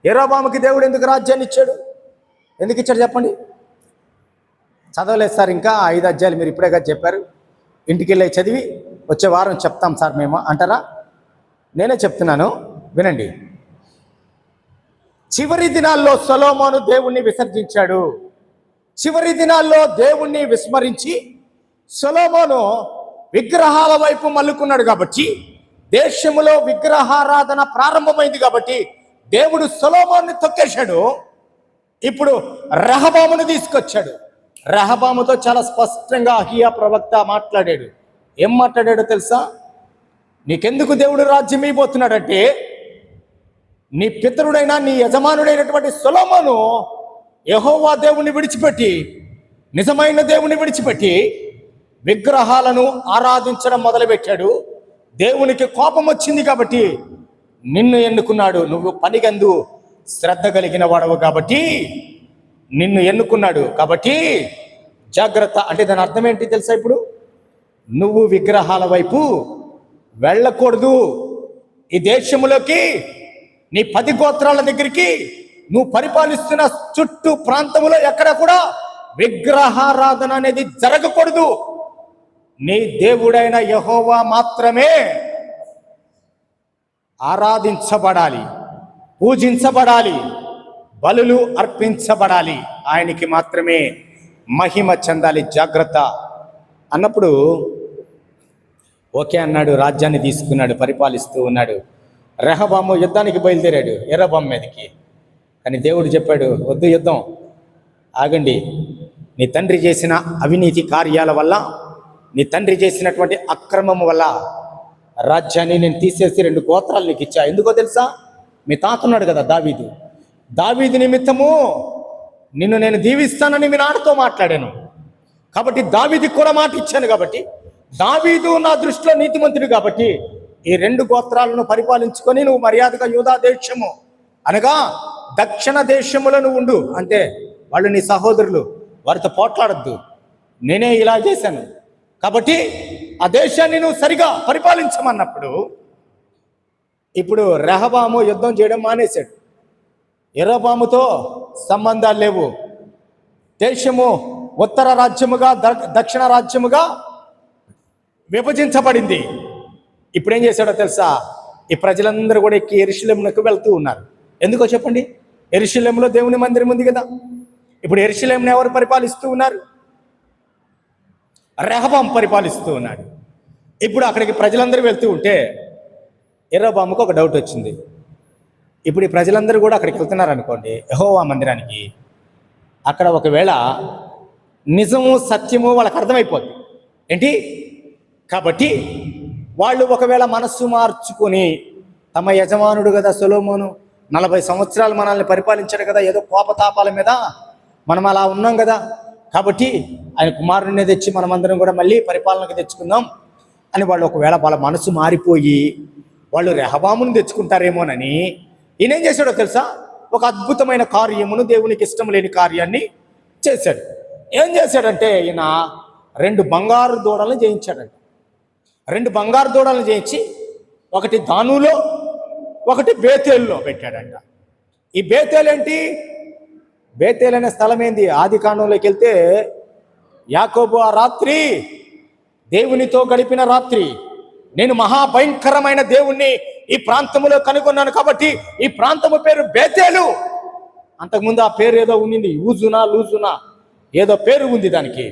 యెరోబాముకి దేవుడు ఎందుకు రాజ్యాన్ని ఇచ్చాడు? ఎందుకు ఇచ్చాడు చెప్పండి? చదవలేదు సార్, ఇంకా 5 అధ్యాయాలు మీరు ఇప్పుడే కదా చెప్పారు. ఇంటికి వెళ్ళి చదివి వచ్చే వారం చెప్తాం సార్ మేము అంటారా? నేనే చెప్తున్నాను, వినండి. చివరి దినాల్లో సొలొమోను దేవుణ్ణి విసర్జించాడు. చివరి దినాల్లో దేవుణ్ణి విస్మరించి సొలొమోను విగ్రహాల వైపు మల్లుకున్నాడు. కాబట్టి దేశములో విగ్రహారాధన ప్రారంభమైంది. కాబట్టి దేవుడు సొలొమోనుని తొక్కేశాడు. ఇప్పుడు రెహబామును తీసుకొచ్చాడు. రెహబాముతో చాలా స్పష్టంగా అహియా ప్రవక్త మాట్లాడాడు. ఏం మాట్లాడాడో తెలుసా? నీకెందుకు దేవుడు రాజ్యం ఇవ్వబోతున్నాడంటే, నీ పితరుడైన నీ యజమానుడైనటువంటి సొలొమోను యెహోవా దేవుణ్ణి విడిచిపెట్టి, నిజమైన దేవుని విడిచిపెట్టి విగ్రహాలను ఆరాధించడం మొదలుపెట్టాడు. దేవునికి కోపం వచ్చింది కాబట్టి నిన్ను ఎన్నుకున్నాడు. నువ్వు పనిగందు శ్రద్ధ కలిగిన వాడవు కాబట్టి నిన్ను ఎన్నుకున్నాడు. కాబట్టి జాగ్రత్త. అంటే దాని అర్థం ఏంటి తెలుసా? ఇప్పుడు నువ్వు విగ్రహాల వైపు వెళ్ళకూడదు. ఈ దేశంలోకి, నీ 10 గోత్రాల దగ్గరికి, నువ్వు పరిపాలిస్తున్న చుట్టూ ప్రాంతంలో ఎక్కడ కూడా విగ్రహారాధన అనేది జరగకూడదు. నీ దేవుడైన యెహోవా మాత్రమే ఆరాధించబడాలి, పూజించబడాలి, బలులు అర్పించబడాలి. ఆయనకి మాత్రమే మహిమ చెందాలి. జాగ్రత్త అన్నప్పుడు ఓకే అన్నాడు. రాజ్యాన్ని తీసుకున్నాడు, పరిపాలిస్తూ ఉన్నాడు. రెహబాము యుద్ధానికి బయలుదేరాడు యెరోబాము మీదకి. కానీ దేవుడు చెప్పాడు, వద్దు యుద్ధం, ఆగండి. నీ తండ్రి చేసిన అవినీతి కార్యాల వల్ల, నీ తండ్రి చేసినటువంటి అక్రమము వల్ల రాజ్యాన్ని నేను తీసేసి 2 గోత్రాలు నీకు ఇచ్చా. ఎందుకో తెలుసా? మీ తాత ఉన్నాడు కదా దావీదు. దావీదు నిమిత్తము నిన్ను నేను దీవిస్తానని మీ నాన్నతో మాట్లాడాను. కాబట్టి దావీదుకి కూడా మాట ఇచ్చాను. కాబట్టి దావీదు నా దృష్టిలో నీతిమంతుడు. కాబట్టి ఈ 2 గోత్రాలను పరిపాలించుకొని నువ్వు మర్యాదగా యూదా దేశము అనగా దక్షిణ దేశములో నువ్వు ఉండు. అంటే వాళ్ళు నీ సహోదరులు, వారితో పోట్లాడద్దు. నేనే ఇలా చేశాను కాబట్టి ఆ దేశాన్ని నువ్వు సరిగా పరిపాలించమన్నప్పుడు ఇప్పుడు రెహబాము యుద్ధం చేయడం మానేశాడు. యెరోబాముతో సంబంధాలు లేవు. దేశము ఉత్తర రాజ్యముగా, దక్షిణ రాజ్యముగా విభజించబడింది. ఇప్పుడు ఏం చేశాడో తెలుసా? ఈ ప్రజలందరూ కూడా ఎక్కి యెరూషలేమునకు వెళ్తూ ఉన్నారు. ఎందుకో చెప్పండి? యెరూషలేములో దేవుని మందిరం ఉంది కదా. ఇప్పుడు యెరూషలేమును ఎవరు పరిపాలిస్తూ ఉన్నారు? రెహబాము పరిపాలిస్తూ ఉన్నాడు. ఇప్పుడు అక్కడికి ప్రజలందరూ వెళ్తూ ఉంటే యెరోబాముకు ఒక డౌట్ వచ్చింది. ఇప్పుడు ఈ ప్రజలందరూ కూడా అక్కడికి వెళ్తున్నారు అనుకోండి, యెహోవా మందిరానికి. అక్కడ ఒకవేళ నిజము సత్యము వాళ్ళకి అర్థమైపోద్ది ఏంటి. కాబట్టి వాళ్ళు ఒకవేళ మనస్సు మార్చుకొని, తమ యజమానుడు కదా సొలొమోను 40 సంవత్సరాలు మనల్ని పరిపాలించాడు కదా, ఏదో కోపతాపాల మీద మనం అలా ఉన్నాం కదా, కాబట్టి ఆయన కుమారుడిని తెచ్చి మనమందరం కూడా మళ్ళీ పరిపాలనకు తెచ్చుకుందాం అని వాళ్ళు ఒకవేళ వాళ్ళ మనసు మారిపోయి వాళ్ళు రెహబామును తెచ్చుకుంటారేమోనని ఈయన ఏం చేశాడో తెలుసా? ఒక అద్భుతమైన కార్యమును, దేవునికి ఇష్టం లేని కార్యాన్ని చేశాడు. ఏం చేశాడంటే ఈయన 2 బంగారు దూడలను చేయించాడంట. 2 బంగారు దూడలను చేయించి ఒకటి దానులో, ఒకటి బేతేలులో పెట్టాడంట. ఈ బేతేలు ఏంటి? బేతేలు అనే స్థలం ఏంది? ఆది కాండంలోకి వెళ్తే యాకోబు ఆ రాత్రి దేవునితో గడిపిన రాత్రి, నేను మహాభయంకరమైన దేవుణ్ణి ఈ ప్రాంతంలో కనుగొన్నాను కాబట్టి ఈ ప్రాంతము పేరు బేతేలు. అంతకుముందు ఆ పేరు ఏదో ఉండింది, యూజునా లూజునా ఏదో పేరు ఉంది దానికి.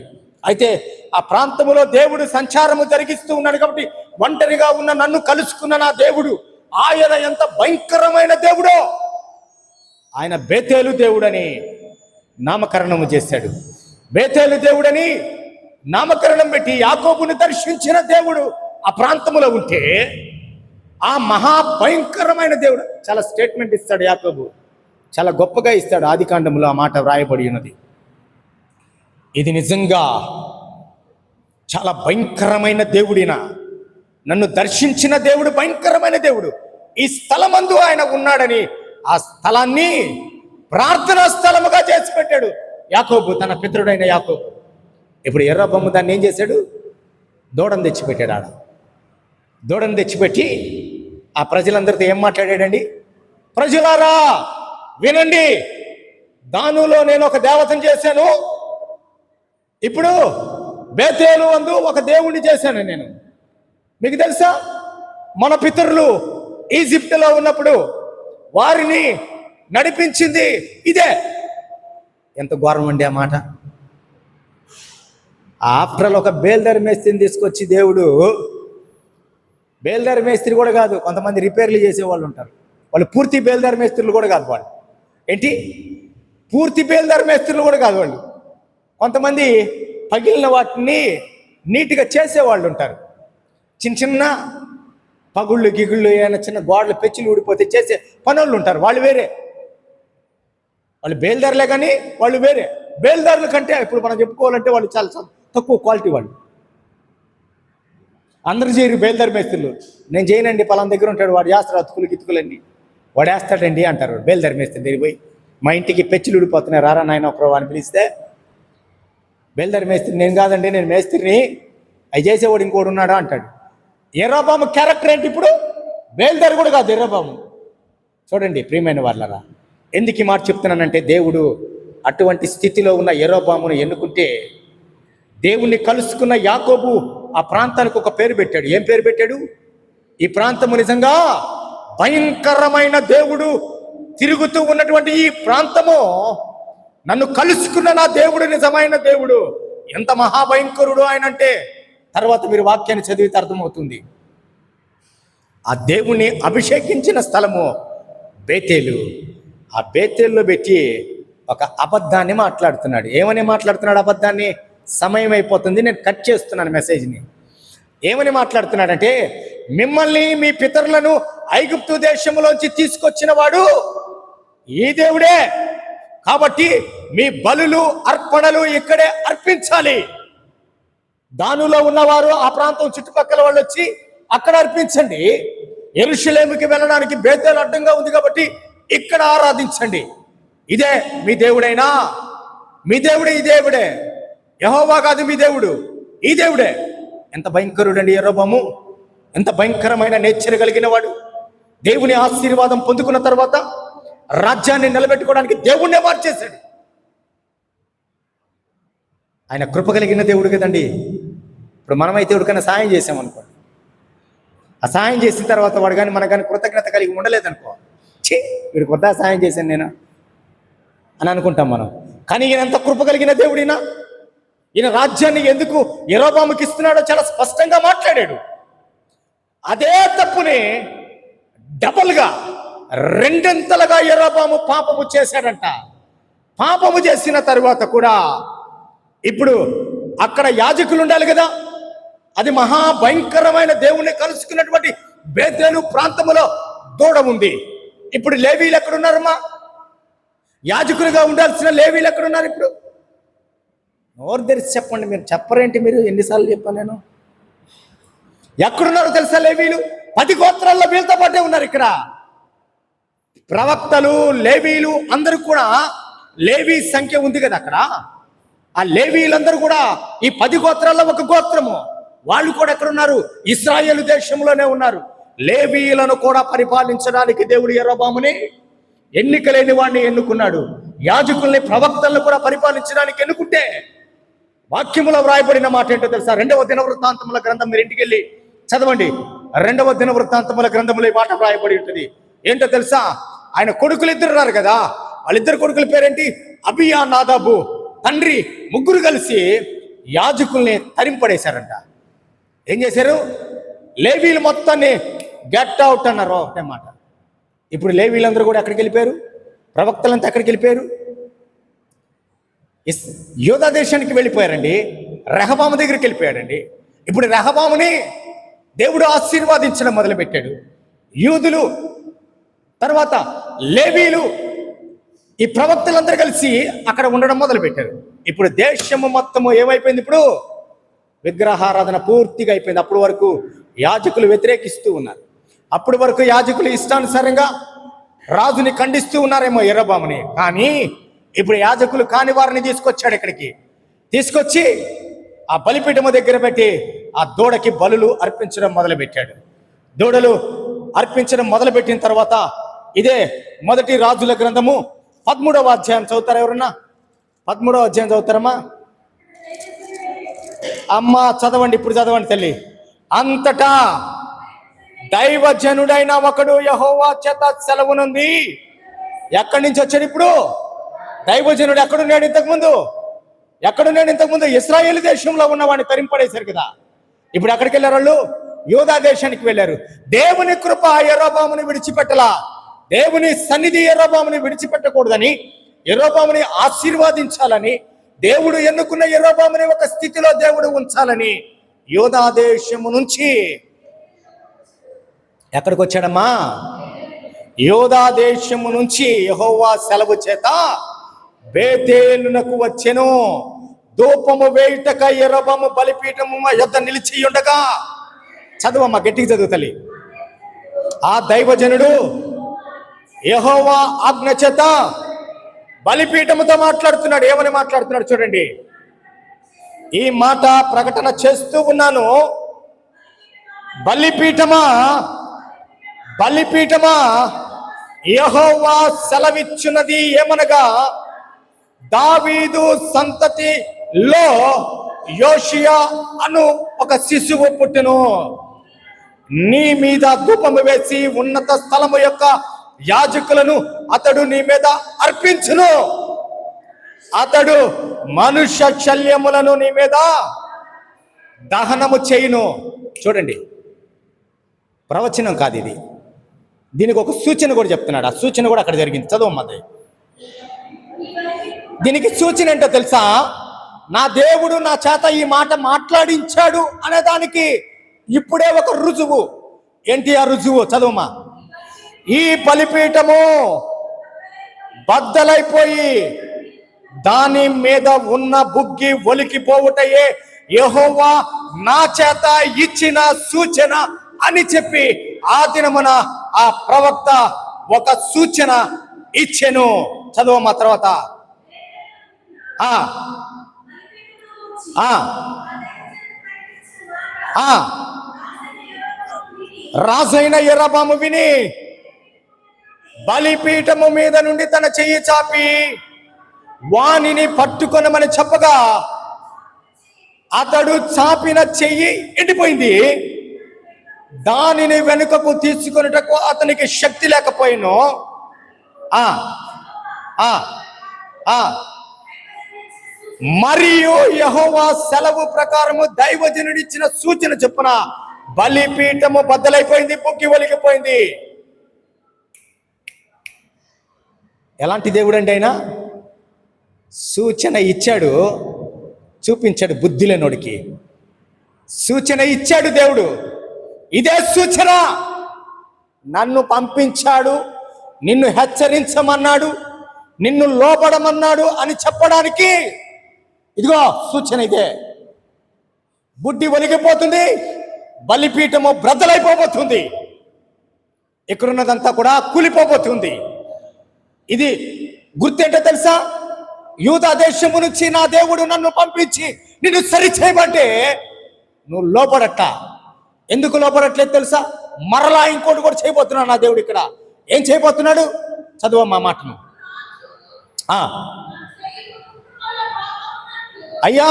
అయితే ఆ ప్రాంతములో దేవుడు సంచారము జరిగిస్తూ ఉన్నాడు కాబట్టి ఒంటరిగా ఉన్న నన్ను కలుసుకున్న నా దేవుడు ఆయన ఎంత భయంకరమైన దేవుడో ఆయన బేతేలు దేవుడని నామకరణము చేశాడు. బేతేలు దేవుడని నామకరణం పెట్టి యాకోబుని దర్శించిన దేవుడు ఆ ప్రాంతంలో ఉంటే ఆ మహాభయంకరమైన దేవుడు చాలా స్టేట్మెంట్ ఇస్తాడు. యాకోబు చాలా గొప్పగా ఇస్తాడు. ఆదికాండంలో ఆ మాట వ్రాయబడి ఉన్నది. ఇది నిజంగా చాలా భయంకరమైన దేవుడిన నన్ను దర్శించిన దేవుడు భయంకరమైన దేవుడు. ఈ స్థలమందు ఆయన ఉన్నాడని ఆ స్థలాన్ని ప్రార్థనా స్థలముగా చేసి పెట్టాడు యాకోబు, తన పితరుడైన యాకోబు. ఇప్పుడు ఎర్రబొమ్మ దాన్ని ఏం చేశాడు? దూడను తెచ్చిపెట్టాడు. ఆడ దూడను తెచ్చిపెట్టి ఆ ప్రజలందరితో ఏం మాట్లాడాడండి? ప్రజలారా వినండి, దానులో నేను ఒక దేవతను చేశాను, ఇప్పుడు బేతేలు అందు ఒక దేవుణ్ణి చేశాను నేను. మీకు తెలుసా, మన పితరులు ఈజిప్టులో ఉన్నప్పుడు వారిని నడిపించింది ఇదే. ఎంత ఘోరం అండి ఆ మాట. ఆఫ్టర్ ఒక బేల్దారి మేస్త్రిని తీసుకొచ్చి దేవుడు, బేల్దారి మేస్త్రి కూడా కాదు, కొంతమంది రిపేర్లు చేసేవాళ్ళు ఉంటారు, వాళ్ళు పూర్తి బేల్దారి మేస్త్రులు కూడా కాదు. వాళ్ళు ఏంటి పూర్తి బేల్దారి మేస్త్రులు కూడా కాదు. వాళ్ళు కొంతమంది పగిలిన వాటిని నీట్గా చేసేవాళ్ళు ఉంటారు. చిన్న చిన్న పగుళ్ళు గిగుళ్ళు, ఏమైనా చిన్న గోడలు పెచ్చులు ఊడిపోతే చేసే పనులు ఉంటారు. వాళ్ళు వేరే, వాళ్ళు బేల్దారులే కానీ వాళ్ళు వేరే. బేల్దారుల కంటే ఇప్పుడు మనం చెప్పుకోవాలంటే వాళ్ళు చాలా తక్కువ క్వాలిటీ. వాళ్ళు అందరూ చేయరు బేల్దారి మేస్త్రులు. నేను చేయనండి, పలానా దగ్గర ఉంటాడు, వాడు చేస్తాడు అతుకులు గితుకులన్నీ, వాడు వేస్తాడండి అంటారు బేల్దారి మేస్త్రి దగ్గరికి పోయి. మా ఇంటికి పెచ్చులు ఊడిపోతున్నాయి, రారా నాయన ఒకరు అని పిలిస్తే, బేల్దారి మేస్త్రి నేను కాదండి, నేను మేస్త్రిని, అవి చేసేవాడు ఇంకోడు ఉన్నాడా అంటాడు. ఎర్రబాము క్యారెక్టర్ ఏంటి ఇప్పుడు? బేల్దారి కూడా కాదు ఎర్రబాము. చూడండి ప్రియమైన వాళ్ళరా, ఎందుకు ఈ మాట చెప్తున్నానంటే, దేవుడు అటువంటి స్థితిలో ఉన్న యెరోబామును ఎన్నుకుంటే, దేవుణ్ణి కలుసుకున్న యాకోబు ఆ ప్రాంతానికి ఒక పేరు పెట్టాడు. ఏం పేరు పెట్టాడు? ఈ ప్రాంతము నిజంగా భయంకరమైన దేవుడు తిరుగుతూ ఉన్నటువంటి ఈ ప్రాంతము, నన్ను కలుసుకున్న నా దేవుడు నిజమైన దేవుడు. ఎంత మహాభయంకరుడు ఆయన అంటే తర్వాత మీరు వాక్యాన్ని చదివితే అర్థమవుతుంది. ఆ దేవుణ్ణి అభిషేకించిన స్థలము బేతేలు. ఆ బేతేల్లో పెట్టి ఒక అబద్ధాన్ని మాట్లాడుతున్నాడు. ఏమని మాట్లాడుతున్నాడు అబద్ధాన్ని? సమయం అయిపోతుంది, నేను కట్ చేస్తున్నాను మెసేజ్ని. ఏమని మాట్లాడుతున్నాడంటే, మిమ్మల్ని మీ పితరులను ఐగుప్తు దేశంలోంచి తీసుకొచ్చిన వాడు ఈ దేవుడే, కాబట్టి మీ బలులు అర్పణలు ఇక్కడే అర్పించాలి. దానిలో ఉన్నవారు ఆ ప్రాంతం చుట్టుపక్కల వాళ్ళు వచ్చి అక్కడ అర్పించండి. యెరూషలేముకి వెళ్ళడానికి బేతేలు అడ్డంగా ఉంది కాబట్టి ఇక్కడ ఆరాధించండి. ఇదే మీ దేవుడైనా? మీ దేవుడే ఈ దేవుడే, యెహోవా కాదు మీ దేవుడు, ఈ దేవుడే. ఎంత భయంకరుడండి యెరోబాము, ఎంత భయంకరమైన నేచర్ కలిగిన వాడు. దేవుని ఆశీర్వాదం పొందుకున్న తర్వాత రాజ్యాన్ని నిలబెట్టుకోవడానికి దేవుణ్ణే మార్చేశాడు. ఆయన కృప కలిగిన దేవుడు కదండి. ఇప్పుడు మనమైతే ఎవరికైనా సాయం చేసామనుకోండి, ఆ సాయం చేసిన తర్వాత వాడు కానీ మన కానీ కృతజ్ఞత కలిగి ఉండలేదనుకో, ఛీ వీడికి వద్దా సాయం చేశాను నేను అని అనుకుంటాం మనం. కానీ ఈయన ఎంత కృప కలిగిన దేవుడినా, ఈయన రాజ్యాన్ని ఎందుకు యెరోబాముకి ఇస్తున్నాడో చాలా స్పష్టంగా మాట్లాడాడు. అదే తప్పుని డబల్గా రెండంతలుగా యెరోబాము పాపము చేశాడంట. పాపము చేసిన తరువాత కూడా ఇప్పుడు అక్కడ యాజకులు ఉండాలి కదా, అది మహాభయంకరమైన దేవుణ్ణి కలుసుకున్నటువంటి బేతేలు ప్రాంతములో దూడ ఉంది. ఇప్పుడు లేవీలు ఎక్కడున్నారమ్మా? యాజకులుగా ఉండాల్సిన లేవీలు ఎక్కడున్నారు? ఇప్పుడు నోరు తెరిచి చెప్పండి. మీరు చెప్పరేంటి? మీరు ఎన్నిసార్లు చెప్పాను నేను? ఎక్కడున్నారో తెలుసా లేవీలు? 10 గోత్రాల్లో వీళ్ళతో పాటే ఉన్నారు. ఇక్కడ ప్రవక్తలు, లేవీలు అందరూ కూడా, లేవీ సంఖ్య ఉంది కదా అక్కడ, ఆ లేవీలందరూ కూడా ఈ 10 గోత్రాల్లో ఒక గోత్రము. వాళ్ళు కూడా ఎక్కడున్నారు? ఇశ్రాయేలు దేశంలోనే ఉన్నారు. లేవీలను కూడా పరిపాలించడానికి దేవుడు యెరోబాముని, ఎన్నిక లేని వాడిని ఎన్నుకున్నాడు. యాజకుల్ని, ప్రవక్తలను కూడా పరిపాలించడానికి ఎన్నుకుంటే వాక్యములో వ్రాయబడిన మాట ఏంటో తెలుసా? 2వ దినవృత్తాంతముల గ్రంథం, మీరు ఇంటికి వెళ్ళి చదవండి. 2వ దినవృత్తాంతముల గ్రంథంలో ఈ మాట వ్రాయబడి ఉంటుంది. ఏంటో తెలుసా? ఆయన కొడుకులు 2 ఉన్నారు కదా, వాళ్ళిద్దరు కొడుకుల పేరేంటి? అబియా, నాదాబు. తండ్రి ముగ్గురు కలిసి యాజకుల్ని తరింపడేశారంట. ఏం చేశారు? లేవీలు మొత్తాన్ని గెట్ అవుట్ అన్నారు ఒకటే మాట. ఇప్పుడు లేవీలందరూ కూడా ఎక్కడికి వెళ్ళిపోయారు? ప్రవక్తలంతా ఎక్కడికి వెళ్ళిపోయారు? యూదా దేశానికి వెళ్ళిపోయారండి. రెహబాము దగ్గరికి వెళ్ళిపోయాడండి. ఇప్పుడు రెహబాముని దేవుడు ఆశీర్వాదించడం మొదలుపెట్టాడు. యూదులు, తర్వాత లేవీలు, ఈ ప్రవక్తలందరూ కలిసి అక్కడ ఉండడం మొదలుపెట్టారు. ఇప్పుడు దేశము మొత్తము ఏమైపోయింది? ఇప్పుడు విగ్రహారాధన పూర్తిగా అయిపోయింది. అప్పటి వరకు యాజకులు వ్యతిరేకిస్తూ ఉన్నారు. అప్పటి వరకు యాజకులు ఇష్టానుసారంగా రాజుని ఖండిస్తూ ఉన్నారేమో యెరొబాముని. కానీ ఇప్పుడు యాజకులు కాని వారిని తీసుకొచ్చాడు. ఇక్కడికి తీసుకొచ్చి ఆ బలిపీఠము దగ్గర పెట్టి ఆ దూడకి బలులు అర్పించడం మొదలుపెట్టాడు. దూడలు అర్పించడం మొదలుపెట్టిన తర్వాత ఇదే మొదటి రాజుల గ్రంథము 13వ అధ్యాయం చదువుతారా? ఎవరన్నా 13వ అధ్యాయం చదువుతారమ్మా? అమ్మ చదవండి, ఇప్పుడు చదవండి తల్లి. అంతటా దైవజనుడైన ఒకడు యెహోవా చేత సెలవునుంది. ఎక్కడి నుంచి వచ్చాడు ఇప్పుడు? దైవజనుడు ఎక్కడున్నాడు? ఇంతకుముందు ఇశ్రాయేలు దేశంలో ఉన్నవాడిని తరింపడేశారు కదా. ఇప్పుడు ఎక్కడికి వెళ్ళారు వాళ్ళు? యూదా దేశానికి వెళ్ళారు. దేవుని కృప యెరొబాముని విడిచిపెట్టలా. దేవుని సన్నిధి యెరొబాముని విడిచిపెట్టకూడదని, యెరొబాముని ఆశీర్వాదించాలని, దేవుడు ఎన్నుకున్న యెరొబాముని ఒక స్థితిలో దేవుడు ఉంచాలని యూదా దేశము నుంచి ఎక్కడికి వచ్చాడమ్మా? యూదా దేశము నుంచి యెహోవా సెలవు చేత బేతేలునకు వచ్చెను. ధూపము వేయుటక యెరొబాము బలిపీఠము యొద్ద నిలిచి ఉండగా, చదువమ్మా, గట్టిగా చదువు తల్లి. ఆ దైవజనుడు యెహోవా ఆజ్ఞ చేత బలిపీఠముతో మాట్లాడుతున్నాడు. ఏమని మాట్లాడుతున్నాడు చూడండి. ఈ మాట ప్రకటన చేస్తూ ఉన్నాను. బలిపీఠమా యెహోవా సెలవిచ్చున్నది ఏమనగా, దావీదు సంతతిలో యోషియా అను ఒక శిశువు పుట్టెను. నీ మీద ధూపము వేసి ఉన్నత స్థలము యొక్క యాజకులను అతడు నీ మీద అర్పించును. అతడు మనుష్య శల్యములను నీ మీద దహనము చేయును. చూడండి, ప్రవచనం కాదు ఇది. దీనికి ఒక సూచన కూడా చెప్తున్నాడు. ఆ సూచన కూడా అక్కడ జరిగింది. చదవమ్మది. దీనికి సూచన ఏంటో తెలుసా? నా దేవుడు నా చేత ఈ మాట మాట్లాడించాడు అనే దానికి ఇప్పుడే ఒక రుజువు. ఏంటి ఆ రుజువు? చదవమ్మా. ఈ బలిపీఠము బద్దలైపోయి దాని మీద ఉన్న బుగ్గి ఒలికిపోవుటయే యెహోవా నా చేత ఇచ్చిన సూచన అని చెప్పి ఆ దినమున ఆ ప్రవక్త ఒక సూచన ఇచ్చెను. చదవమ్మా తర్వాత. రాజైన యెరొబాము విని బలిపీఠము మీద నుండి తన చెయ్యి చాపి వానిని పట్టుకొనమని చెప్పగా, అతడు చాపిన చెయ్యి ఎండిపోయింది. దానిని వెనుకకు తీసుకొనుటకు అతనికి శక్తి లేకపోయిను. మరియు యెహోవా సెలవు ప్రకారము దైవజనుడిచ్చిన సూచన చొప్పున బలిపీఠము బద్దలైపోయింది, బుగ్గి ఒలిగిపోయింది. ఎలాంటి దేవుడు అండి ఆయన? సూచన ఇచ్చాడు, చూపించాడు బుద్ధి లేనోడికి. సూచన ఇచ్చాడు దేవుడు. ఇదే సూచన. నన్ను పంపించాడు, నిన్ను హెచ్చరించమన్నాడు, నిన్ను లోబడమన్నాడు అని చెప్పడానికి ఇదిగో సూచన ఇదే. బుద్ధి ఒలిగిపోతుంది, బలిపీఠము బ్రద్దలైపోబోతుంది, ఇక్కడున్నదంతా కూడా కూలిపోబోతుంది. ఇది గుర్తేంటో తెలుసా? యూదా దేశము నుంచి నా దేవుడు నన్ను పంపించి నిన్ను సరిచేయమంటే నువ్వు లోపడట్ట. ఎందుకు లోపడట్లేదు తెలుసా? మరలా ఇంకోటి కూడా చేయబోతున్నాడు నా దేవుడు. ఇక్కడ ఏం చేయబోతున్నాడు? చదువమ్మా మాటను. అయ్యా,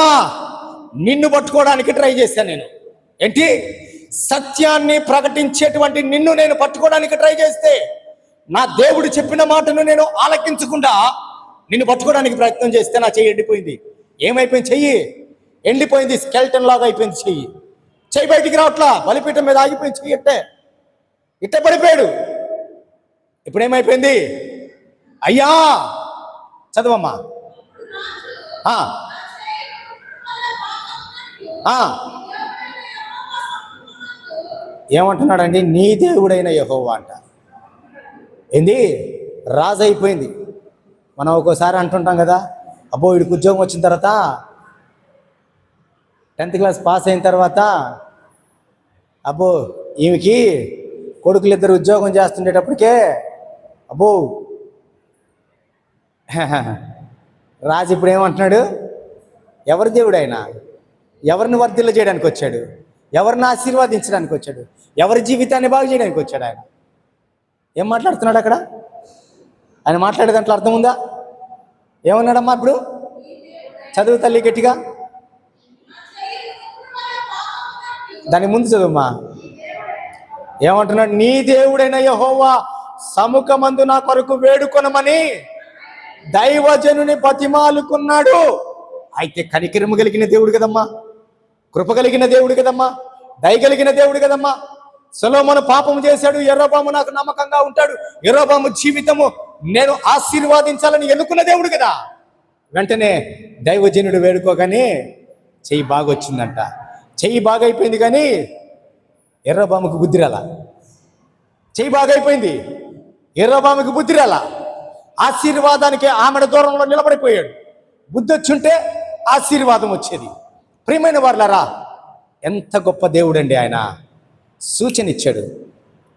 నిన్ను పట్టుకోవడానికి ట్రై చేశాను నేను. ఏంటి? సత్యాన్ని ప్రకటించేటువంటి నిన్ను నేను పట్టుకోవడానికి ట్రై చేస్తే, నా దేవుడు చెప్పిన మాటను నేను ఆలకించకుండా నిన్ను పట్టుకోవడానికి ప్రయత్నం చేస్తే నా చెయ్యి ఎండిపోయింది. ఏమైపోయింది? చెయ్యి ఎండిపోయింది, స్కెల్టన్ లాగా అయిపోయింది చెయ్యి. చెయ్యి బయటికి రావట్లా, బలిపీఠం మీద ఆగిపోయింది చెయ్యి. అంటే ఇట్ట పడిపోయాడు. ఇప్పుడేమైపోయింది? అయ్యా చదవమ్మా. ఏమంటున్నాడండి? నీ దేవుడైన యెహోవా అంట. ఏంది? రాజు అయిపోయింది. మనం ఒక్కోసారి అంటుంటాం కదా, అబ్బో వీడికి ఉద్యోగం వచ్చిన తర్వాత, 10th క్లాస్ పాస్ అయిన తర్వాత, అబ్బో ఈమెకి కొడుకులు ఇద్దరు ఉద్యోగం చేస్తుండేటప్పటికే అబ్బో. రాజు ఇప్పుడు ఏమంటున్నాడు? ఎవరి దేవుడు ఆయన? ఎవరిని వర్ధిల్ల చేయడానికి వచ్చాడు? ఎవరిని ఆశీర్వాదించడానికి వచ్చాడు? ఎవరి జీవితాన్ని బాగు చేయడానికి వచ్చాడు ఆయన? ఏం మాట్లాడుతున్నాడు అక్కడ? ఆయన మాట్లాడే దాంట్లో అర్థం ఉందా? ఏమన్నాడమ్మా ఇప్పుడు? చదువు తల్లి గట్టిగా. దాని ముందు చదువుమ్మా. ఏమంటున్నాడు? నీ దేవుడైన యెహోవా సముఖమందు నా కొరకు వేడుకొనమని దైవజనుని బతిమాలుకున్నాడు. అయితే కనికరము కలిగిన దేవుడు కదమ్మా, కృప కలిగిన దేవుడు కదమ్మా, దయ కలిగిన దేవుడు కదమ్మా. సొలొమోను పాపము చేశాడు, యెరోబాము నాకు నమ్మకంగా ఉంటాడు, యెరోబాము జీవితము నేను ఆశీర్వాదించాలని ఎన్నుకున్న దేవుడు కదా. వెంటనే దైవజనుడు వేడుకోగానే చెయ్యి బాగొచ్చిందంట. చెయ్యి బాగైపోయింది, కానీ యెరోబాముకు బుద్ధి రాలా. చెయ్యి బాగైపోయింది, యెరోబాముకు బుద్ధి రాలా. ఆశీర్వాదానికి ఆమెడ దూరంలో నిలబడిపోయాడు. బుద్ధి వచ్చుంటే ఆశీర్వాదం వచ్చేది. ప్రియమైన వారలారా, ఎంత గొప్ప దేవుడండి ఆయన. సూచన ఇచ్చాడు.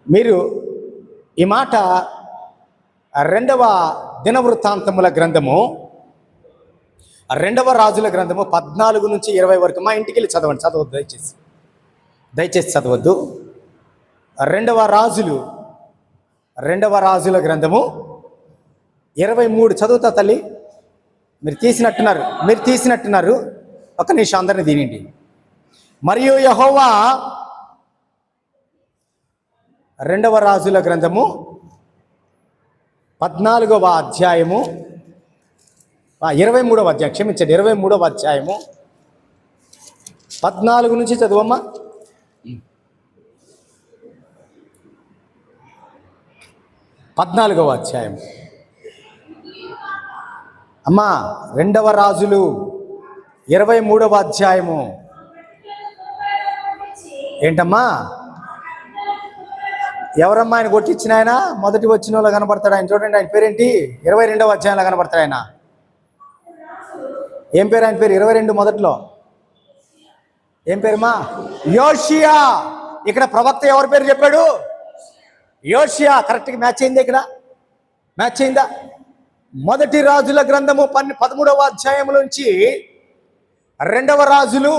మీరు ఈ మాట 2వ దినవృత్తాంతముల గ్రంథము, 2వ రాజుల గ్రంథము 14 నుంచి 20 వరకు. మా ఇంటికి వెళ్ళి చదవండి, చదవద్దు దయచేసి చదవద్దు. 2వ రాజుల గ్రంథము 23 చదువుతా తల్లి. మీరు తీసినట్టున్నారు. ఒక నిమిషం అందరిని తినండి. మరియు యెహోవా 2వ రాజుల గ్రంథము 14వ అధ్యాయము 23వ అధ్యాయం, క్షమించండి, 23వ అధ్యాయము 14 నుంచి చదువమ్మా. 14వ అధ్యాయం అమ్మా. 2వ రాజులు 23వ అధ్యాయము. ఏంటమ్మా? ఎవరమ్మా ఆయన కొట్టించిన ఆయన? మొదటి వచ్చిన వాళ్ళు కనబడతాడు ఆయన. చూడండి, ఆయన పేరేంటి? 22వ అధ్యాయంలో కనబడతాడు ఆయన. ఏం పేరు ఆయన పేరు? 22 మొదట్లో ఏం పేరుమా? యోషియా. ఇక్కడ ప్రవక్త ఎవరి పేరు చెప్పాడు? యోషియా. కరెక్ట్గా మ్యాచ్ అయింది. ఇక్కడ మ్యాచ్ అయిందా? మొదటి రాజుల గ్రంథము 13వ అధ్యాయం నుంచి 2వ రాజులు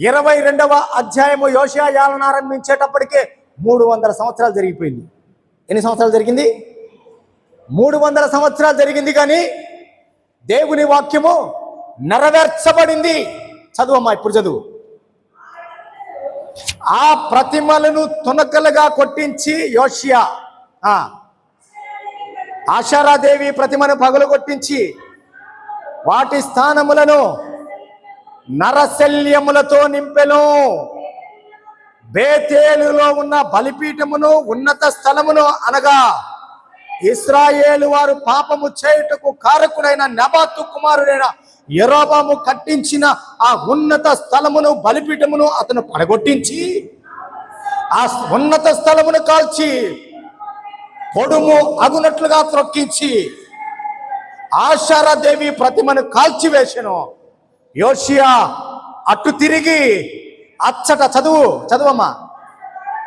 22వ అధ్యాయము యోషియా యాలను ఆరంభించేటప్పటికే 300 సంవత్సరాలు జరిగిపోయింది. ఎన్ని సంవత్సరాలు జరిగింది? 300 సంవత్సరాలు జరిగింది. కానీ దేవుని వాక్యము నెరవేర్చబడింది. చదువమ్మా, ఇప్పుడు చదువు. ఆ ప్రతిమలను తునకలుగా కొట్టించి యోషియా ఆషారాదేవి ప్రతిమను పగలగొట్టించి వాటి స్థానములను నరశల్యములతో నింపెను. బేతేలులో ఉన్న బలిపీఠమును, ఉన్నత స్థలమును, అనగా ఇశ్రాయేలు వారు పాపము చేయుటకు కారకుడైన నెబాతు కుమారుడైన యెరోబాము కట్టించిన ఆ ఉన్నత స్థలమును, బలిపీఠమును అతను పడగొట్టించి ఆ ఉన్నత స్థలమును కాల్చి పొడుము అగునట్లుగా త్రొక్కించి ఆషారాదేవి ప్రతిమను కాల్చివేసెను. యోషియా అటు తిరిగి అచ్చట చదువమ్మా.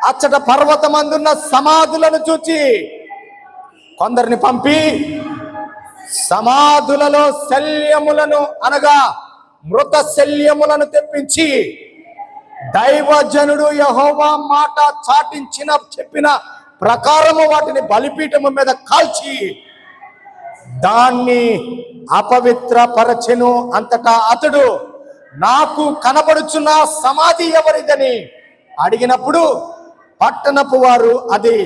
అచ్చట పర్వతమందున్న సమాధులను చూచి కొందరిని పంపి సమాధులలో శల్యములను, అనగా మృత శల్యములను తెప్పించి దైవజనుడు యెహోవా మాట చెప్పిన ప్రకారము వాటిని బలిపీఠము మీద కాల్చి దాన్ని అపవిత్రపరచెను. అంతటా అతడు, నాకు కనబడుచున్న సమాధి ఎవరిదని అడిగినప్పుడు పట్టణపు వారు, అది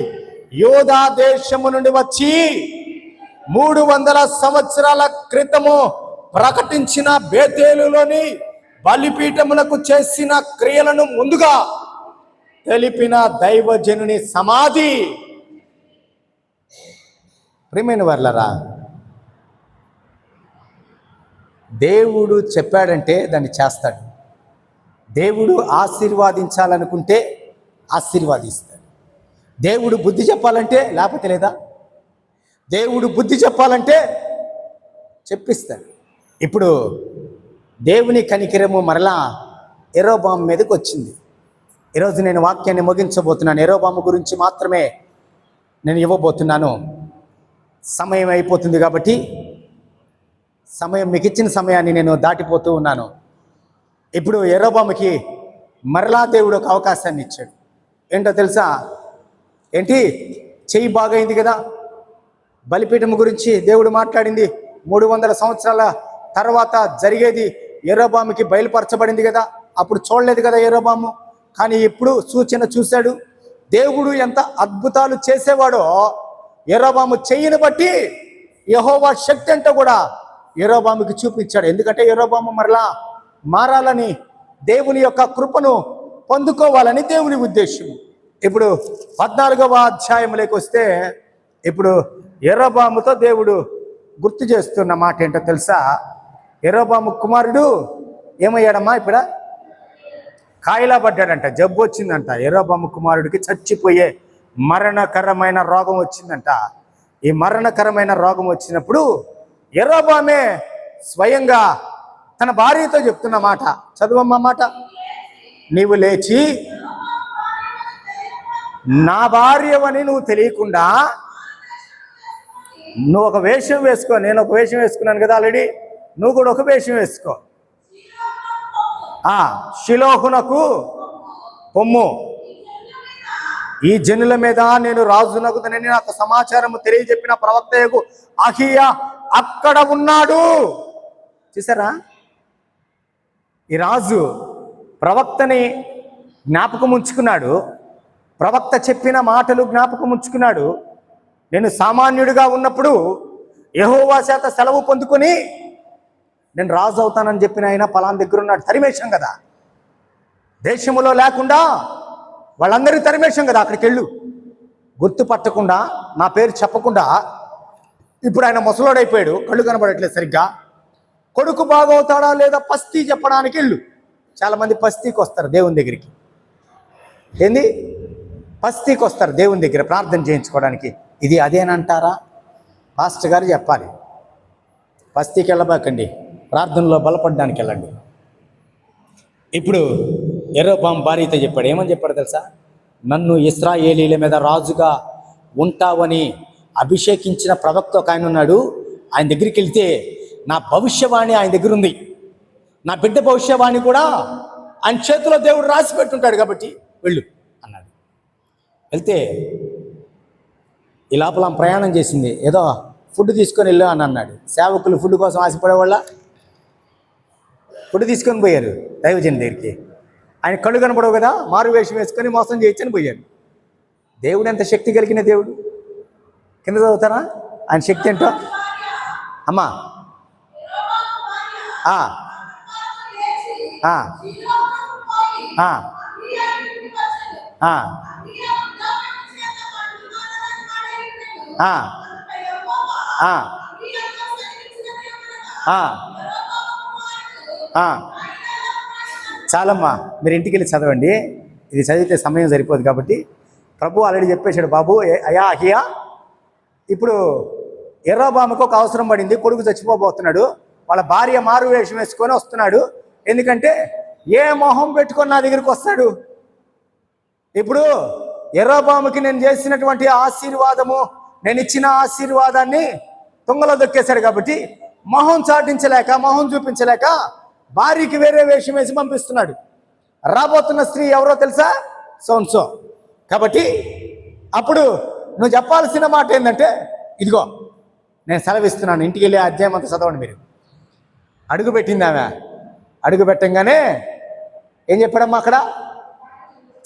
యోధా దేశము నుండి వచ్చి 300 సంవత్సరాల క్రితము ప్రకటించిన బేతేలులోని బలిపీఠములకు చేసిన క్రియలను ముందుగా తెలిపిన దైవజనుని సమాధి. ప్రియమైన వారలారా, దేవుడు చెప్పాడంటే దాన్ని చేస్తాడు. దేవుడు ఆశీర్వాదించాలనుకుంటే ఆశీర్వాదిస్తాడు. దేవుడు బుద్ధి చెప్పాలంటే లేకపోతే లేదా, దేవుడు బుద్ధి చెప్పాలంటే చెప్పిస్తాడు. ఇప్పుడు దేవుని కనికరము మరలా యెరోబాము మీదకి వచ్చింది. ఈరోజు నేను వాక్యాన్ని ముగించబోతున్నాను. యెరోబాము గురించి మాత్రమే నేను ఇవ్వబోతున్నాను. సమయం అయిపోతుంది కాబట్టి మీకు ఇచ్చిన సమయాన్ని నేను దాటిపోతూ ఉన్నాను. ఇప్పుడు యెరోబాముకి మరలా దేవుడు ఒక అవకాశాన్ని ఇచ్చాడు. ఏంటో తెలుసా? ఏంటి? చెయ్యి బాగైంది కదా. బలిపీఠం గురించి దేవుడు మాట్లాడింది 300 సంవత్సరాల తర్వాత జరిగేది యెరోబాముకి బయలుపరచబడింది కదా. అప్పుడు చూడలేదు కదా యెరోబాము, కానీ ఇప్పుడు సూచన చూశాడు. దేవుడు ఎంత అద్భుతాలు చేసేవాడో యెరోబాము చెయ్యిని బట్టి యెహోవా శక్తి అంటే కూడా యెరోబాముకి చూపించాడు. ఎందుకంటే యెరోబాము మరలా మారాలని, దేవుని యొక్క కృపను పొందుకోవాలని దేవుని ఉద్దేశం. ఇప్పుడు 14వ అధ్యాయంలోకి వస్తే, ఇప్పుడు యెరోబాముతో దేవుడు గుర్తు చేస్తున్న మాట ఏంటో తెలుసా? యెరోబాము కుమారుడు ఏమయ్యాడమ్మా? ఇప్పుడు కాయిలా పడ్డాడంట, జబ్బు వచ్చిందంట. యెరోబాము కుమారుడికి చచ్చిపోయే మరణకరమైన రోగం వచ్చిందంట. ఈ మరణకరమైన రోగం వచ్చినప్పుడు యెరోబామే స్వయంగా తన భార్యతో చెప్తున్న మాట చదువమ్మ మాట. నీవు లేచి నా భార్యవని నువ్వు తెలియకుండా నువ్వు ఒక వేషం వేసుకో. నేను ఒక వేషం వేసుకున్నాను కదా ఆల్రెడీ, నువ్వు కూడా ఒక వేషం వేసుకో. షిలోహునకు పొమ్ము, ఈ జనుల మీద నేను రాజునగుదనని నాకు సమాచారము తెలియజెప్పిన ప్రవక్తయగు అహియా అక్కడ ఉన్నాడు. చూసారా? ఈ రాజు ప్రవక్తని జ్ఞాపకం ఉంచుకున్నాడు. ప్రవక్త చెప్పిన మాటలు జ్ఞాపకం ఉంచుకున్నాడు. నేను సామాన్యుడిగా ఉన్నప్పుడు యెహోవా చేత సెలవు పొందుకొని నేను రాజు అవుతానని చెప్పిన ఆయన పలానా దగ్గర ఉన్నాడు. తరిమేశాం కదా, దేశములో లేకుండా వాళ్ళందరికీ తరిమేశాం కదా. అక్కడికి వెళ్ళు, గుర్తుపట్టకుండా నా పేరు చెప్పకుండా. ఇప్పుడు ఆయన ముసలోడైపోయాడు, కళ్ళు కనబడట్లేదు సరిగ్గా. కొడుకు బాగవుతాడా లేదా పస్తీ చెప్పడానికి వెళ్ళు. చాలామంది పస్తీకి వస్తారు దేవుని దగ్గరికి. ఏంది? పస్తీకి వస్తారు దేవుని దగ్గర ప్రార్థన చేయించుకోవడానికి. ఇది అదేనంటారా? పాస్టర్ గారు చెప్పాలి. పస్తీకి వెళ్ళబాకండి, ప్రార్థనలో బలపడడానికి వెళ్ళండి. ఇప్పుడు యెరోబాము భార్యతో చెప్పాడు. ఏమని చెప్పాడు తెలుసా? నన్ను ఇశ్రాయేలీల మీద రాజుగా ఉంటావని అభిషేకించిన ప్రవక్త ఒక ఆయన ఉన్నాడు. ఆయన దగ్గరికి వెళ్తే నా భవిష్యవాణి ఆయన దగ్గర ఉంది, నా బిడ్డ భవిష్యవాణి కూడా ఆయన చేతిలో దేవుడు రాసి పెట్టుంటాడు, కాబట్టి వెళ్ళు అన్నాడు. వెళ్తే ఈ లోపల ప్రయాణం చేసింది. ఏదో ఫుడ్ తీసుకొని వెళ్ళు అని అన్నాడు. సేవకులు ఫుడ్ కోసం ఆశపడేవాళ్ళ ఫుడ్ తీసుకొని పోయారు దైవజన్ దగ్గరికి. ఆయన కళ్ళు కనపడవు కదా, మారు వేషం వేసుకొని మోసం చేయొచ్చని పోయారు. దేవుడు ఎంత శక్తి కలిగిన దేవుడు! కింద చదువుతారా ఆయన శక్తి ఏంటో? అమ్మా చాలమ్మా, మీరు ఇంటికి వెళ్ళి చదవండి. ఇది చదివితే సమయం సరిపోదు కాబట్టి ప్రభు ఆల్రెడీ చెప్పేశాడు. బాబు అయ్యా అహియా, ఇప్పుడు యెరోబాముకు ఒక అవసరం పడింది. కొడుకు చచ్చిపోబోతున్నాడు. వాళ్ళ భార్య మారు వేషం వేసుకొని వస్తున్నాడు. ఎందుకంటే ఏ మొహం పెట్టుకొని నా దగ్గరికి వస్తాడు? ఇప్పుడు యెరోబాముకి నేను చేసినటువంటి ఆశీర్వాదము, నేను ఇచ్చిన ఆశీర్వాదాన్ని తుంగలో దొక్కేశాడు. కాబట్టి మొహం చాటించలేక, మొహం చూపించలేక భార్యకి వేరే వేషం వేసి పంపిస్తున్నాడు. రాబోతున్న స్త్రీ ఎవరో తెలుసా? సోన్సో. కాబట్టి అప్పుడు నువ్వు చెప్పాల్సిన మాట ఏంటంటే, ఇదిగో నేను సెలవిస్తున్నాను, ఇంటికి వెళ్ళి అధ్యాయం అంతా చదవండి. మీరు అడుగు పెట్టింది ఆమె. అడుగు పెట్టంగానే ఏం చెప్పాడమ్మా అక్కడ?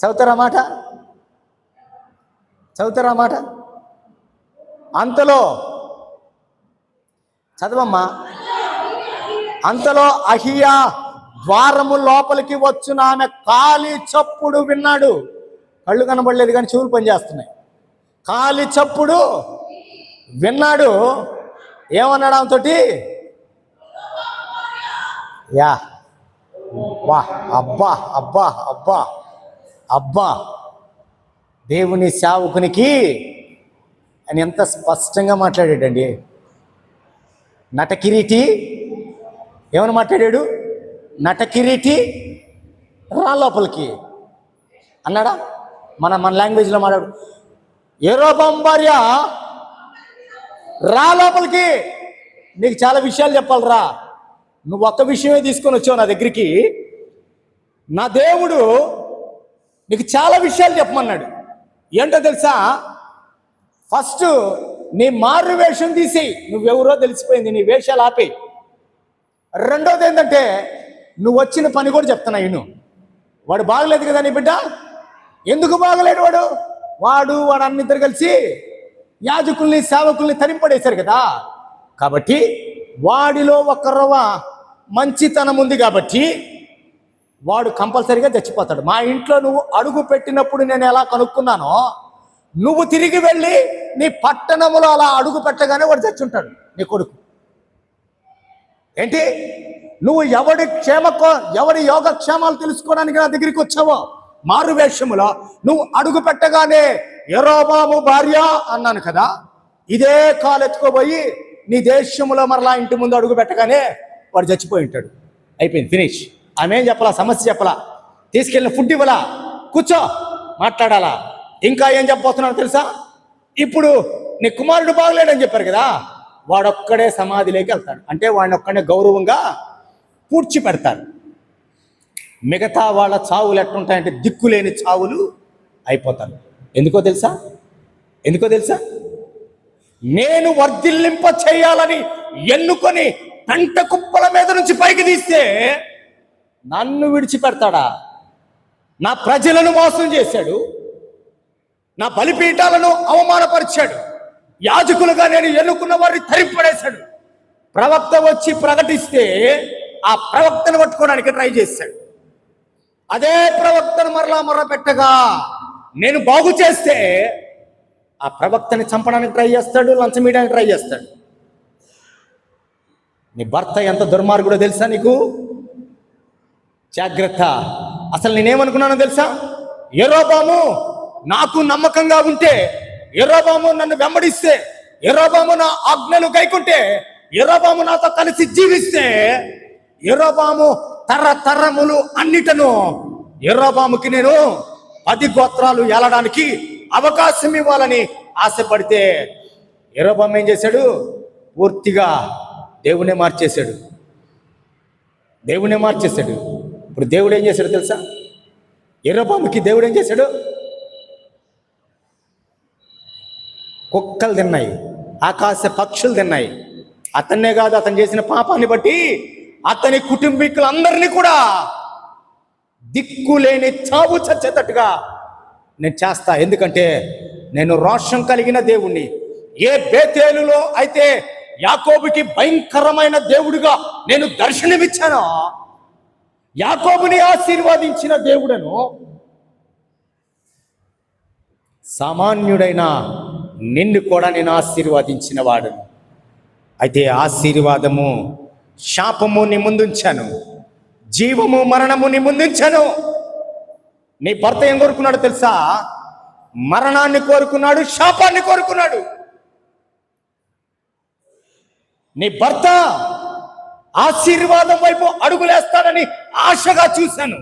చదువుతారా మాట? చదువుతారా మాట? అంతలో చదవమ్మా. అంతలో అహియా ద్వారము లోపలికి వచ్చున ఆమె కాలి చప్పుడు విన్నాడు. కళ్ళు కనబడలేదు కానీ చెవులు పనిచేస్తున్నాయి. కాలి చప్పుడు విన్నాడు. ఏమన్నాడు ఆమెతోటి? యా వా అబ్బా అబ్బా అబ్బా అబ్బా, దేవుని సేవకునికి అని ఎంత స్పష్టంగా మాట్లాడాడండి. నటకిరీటి ఏమని మాట్లాడాడు? నటకిరీటి రా లోపలికి అన్నాడా? మన లాంగ్వేజ్లో మాట్లాడు, యెరోబాము భార్య రా లోపలికి, నీకు చాలా విషయాలు చెప్పాలిరా. నువ్వు ఒక్క విషయమే తీసుకొని వచ్చావు నా దగ్గరికి. నా దేవుడు నీకు చాలా విషయాలు చెప్పమన్నాడు. ఏంటో తెలుసా? ఫస్ట్ నీ మారు వేషం తీసేయి, నువ్వెవరో తెలిసిపోయింది, నీ వేషాలు ఆపేయి. రెండోది ఏంటంటే, నువ్వు వచ్చిన పని కూడా చెప్తున్నా ఇను. వాడు బాగలేదు కదా నీ బిడ్డ. ఎందుకు బాగలేడు వాడు అన్నిద్దరు కలిసి యాజకుల్ని సేవకుల్ని తరింపడేశారు కదా. కాబట్టి వాడిలో ఒక రవ్వ మంచితనం ఉంది కాబట్టి వాడు కంపల్సరీగా చచ్చిపోతాడు. మా ఇంట్లో నువ్వు అడుగు పెట్టినప్పుడు నేను ఎలా కనుక్కున్నానో, నువ్వు తిరిగి వెళ్ళి నీ పట్టణములో అలా అడుగు పెట్టగానే వాడు చచ్చుంటాడు, నీ కొడుకు. ఏంటి నువ్వు ఎవరి యోగక్షేమాలు తెలుసుకోవడానికి నా దగ్గరికి వచ్చావో మారు వేషములో, నువ్వు అడుగు పెట్టగానే యెరోబాము భార్య అన్నాను కదా, ఇదే కాలు ఎత్తుకోబోయి నీ దేశములో మరలా ఇంటి ముందు అడుగు పెట్టగానే వాడు చచ్చిపోయి ఉంటాడు. అయిపోయింది, ఫినిష్. ఆమె ఏం చెప్పాలా? సమస్య చెప్పాలా? తీసుకెళ్ళిన ఫుడ్ ఇవ్వాలా? కూర్చో మాట్లాడాలా? ఇంకా ఏం చెప్పబోతున్నాడు తెలుసా? ఇప్పుడు నీ కుమారుడు బాగలేడని చెప్పారు కదా, వాడొక్కడే సమాధిలోకి వెళ్తాడు. అంటే వాడిని ఒక్కడే గౌరవంగా పూడ్చి పెడతారు. మిగతా వాళ్ళ చావులు ఎట్లుంటాయంటే దిక్కులేని చావులు అయిపోతారు. ఎందుకో తెలుసా? నేను వర్ధిల్లింప చేయాలని ఎన్నుకొని పంట కుప్పల మీద నుంచి పైకి తీస్తే నన్ను విడిచిపెడతాడా? నా ప్రజలను మోసం చేశాడు, నా బలిపీఠాలను అవమానపరిచాడు, యాజకులుగా నేను ఎన్నుకున్న వారిని తరిపడేశాడు. ప్రవక్త వచ్చి ప్రకటిస్తే ఆ ప్రవక్తను పట్టుకోవడానికి ట్రై చేశాడు. అదే ప్రవక్తను మరలా పెట్టగా నేను బాగు చేస్తే ఆ ప్రవక్తని చంపడానికి ట్రై చేస్తాడు, లంచం ఇవ్వడానికి ట్రై చేస్తాడు. నీ భర్త ఎంత దుర్మార్గుడో తెలుసా నీకు? జాగ్రత్త. అసలు నేనేమనుకున్నానో తెలుసా? యెరోబాము నాకు నమ్మకంగా ఉంటే, యెరోబాము నన్ను వెంబడిస్తే, యెరోబాము నా ఆజ్ఞలు గైకుంటే, యెరోబాము నాతో కలిసి జీవిస్తే, యెరోబాము తరతరములు అన్నిటను యెరోబాముకి నేను 10 గోత్రాలు ఏలడానికి అవకాశం ఇవ్వాలని ఆశపడితే, యెరోబాము ఏం చేశాడు? పూర్తిగా దేవునే మార్చేశాడు. ఇప్పుడు దేవుడు ఏం చేశాడు తెలుసా? యెరోబాముకి దేవుడు ఏం చేశాడు? కుక్కలు తిన్నాయి, ఆకాశ పక్షులు తిన్నాయి. అతన్నే కాదు, అతను చేసిన పాపాన్ని బట్టి అతని కుటుంబీకులందరినీ కూడా దిక్కులేని చావు చచ్చేటట్టుగా నేను చేస్తా. ఎందుకంటే నేను రోషం కలిగిన దేవుణ్ణి. ఏ బేతేలులో అయితే యాకోబుకి భయంకరమైన దేవుడిగా నేను దర్శనమిచ్చానో, యాకోబుని ఆశీర్వదించిన దేవుడను సామాన్యుడైన నిన్ను కూడా నేను ఆశీర్వదించిన వాడును. అయితే ఆశీర్వాదము శాపము నీ ముందుంచాను, జీవము మరణము నీ ముందుంచాను. నీ భర్త ఏం కోరుకున్నాడు తెలుసా? మరణాన్ని కోరుకున్నాడు, శాపాన్ని కోరుకున్నాడు. నీ భర్త ఆశీర్వాదం వైపు అడుగులేస్తాడని ఆశగా చూశాను.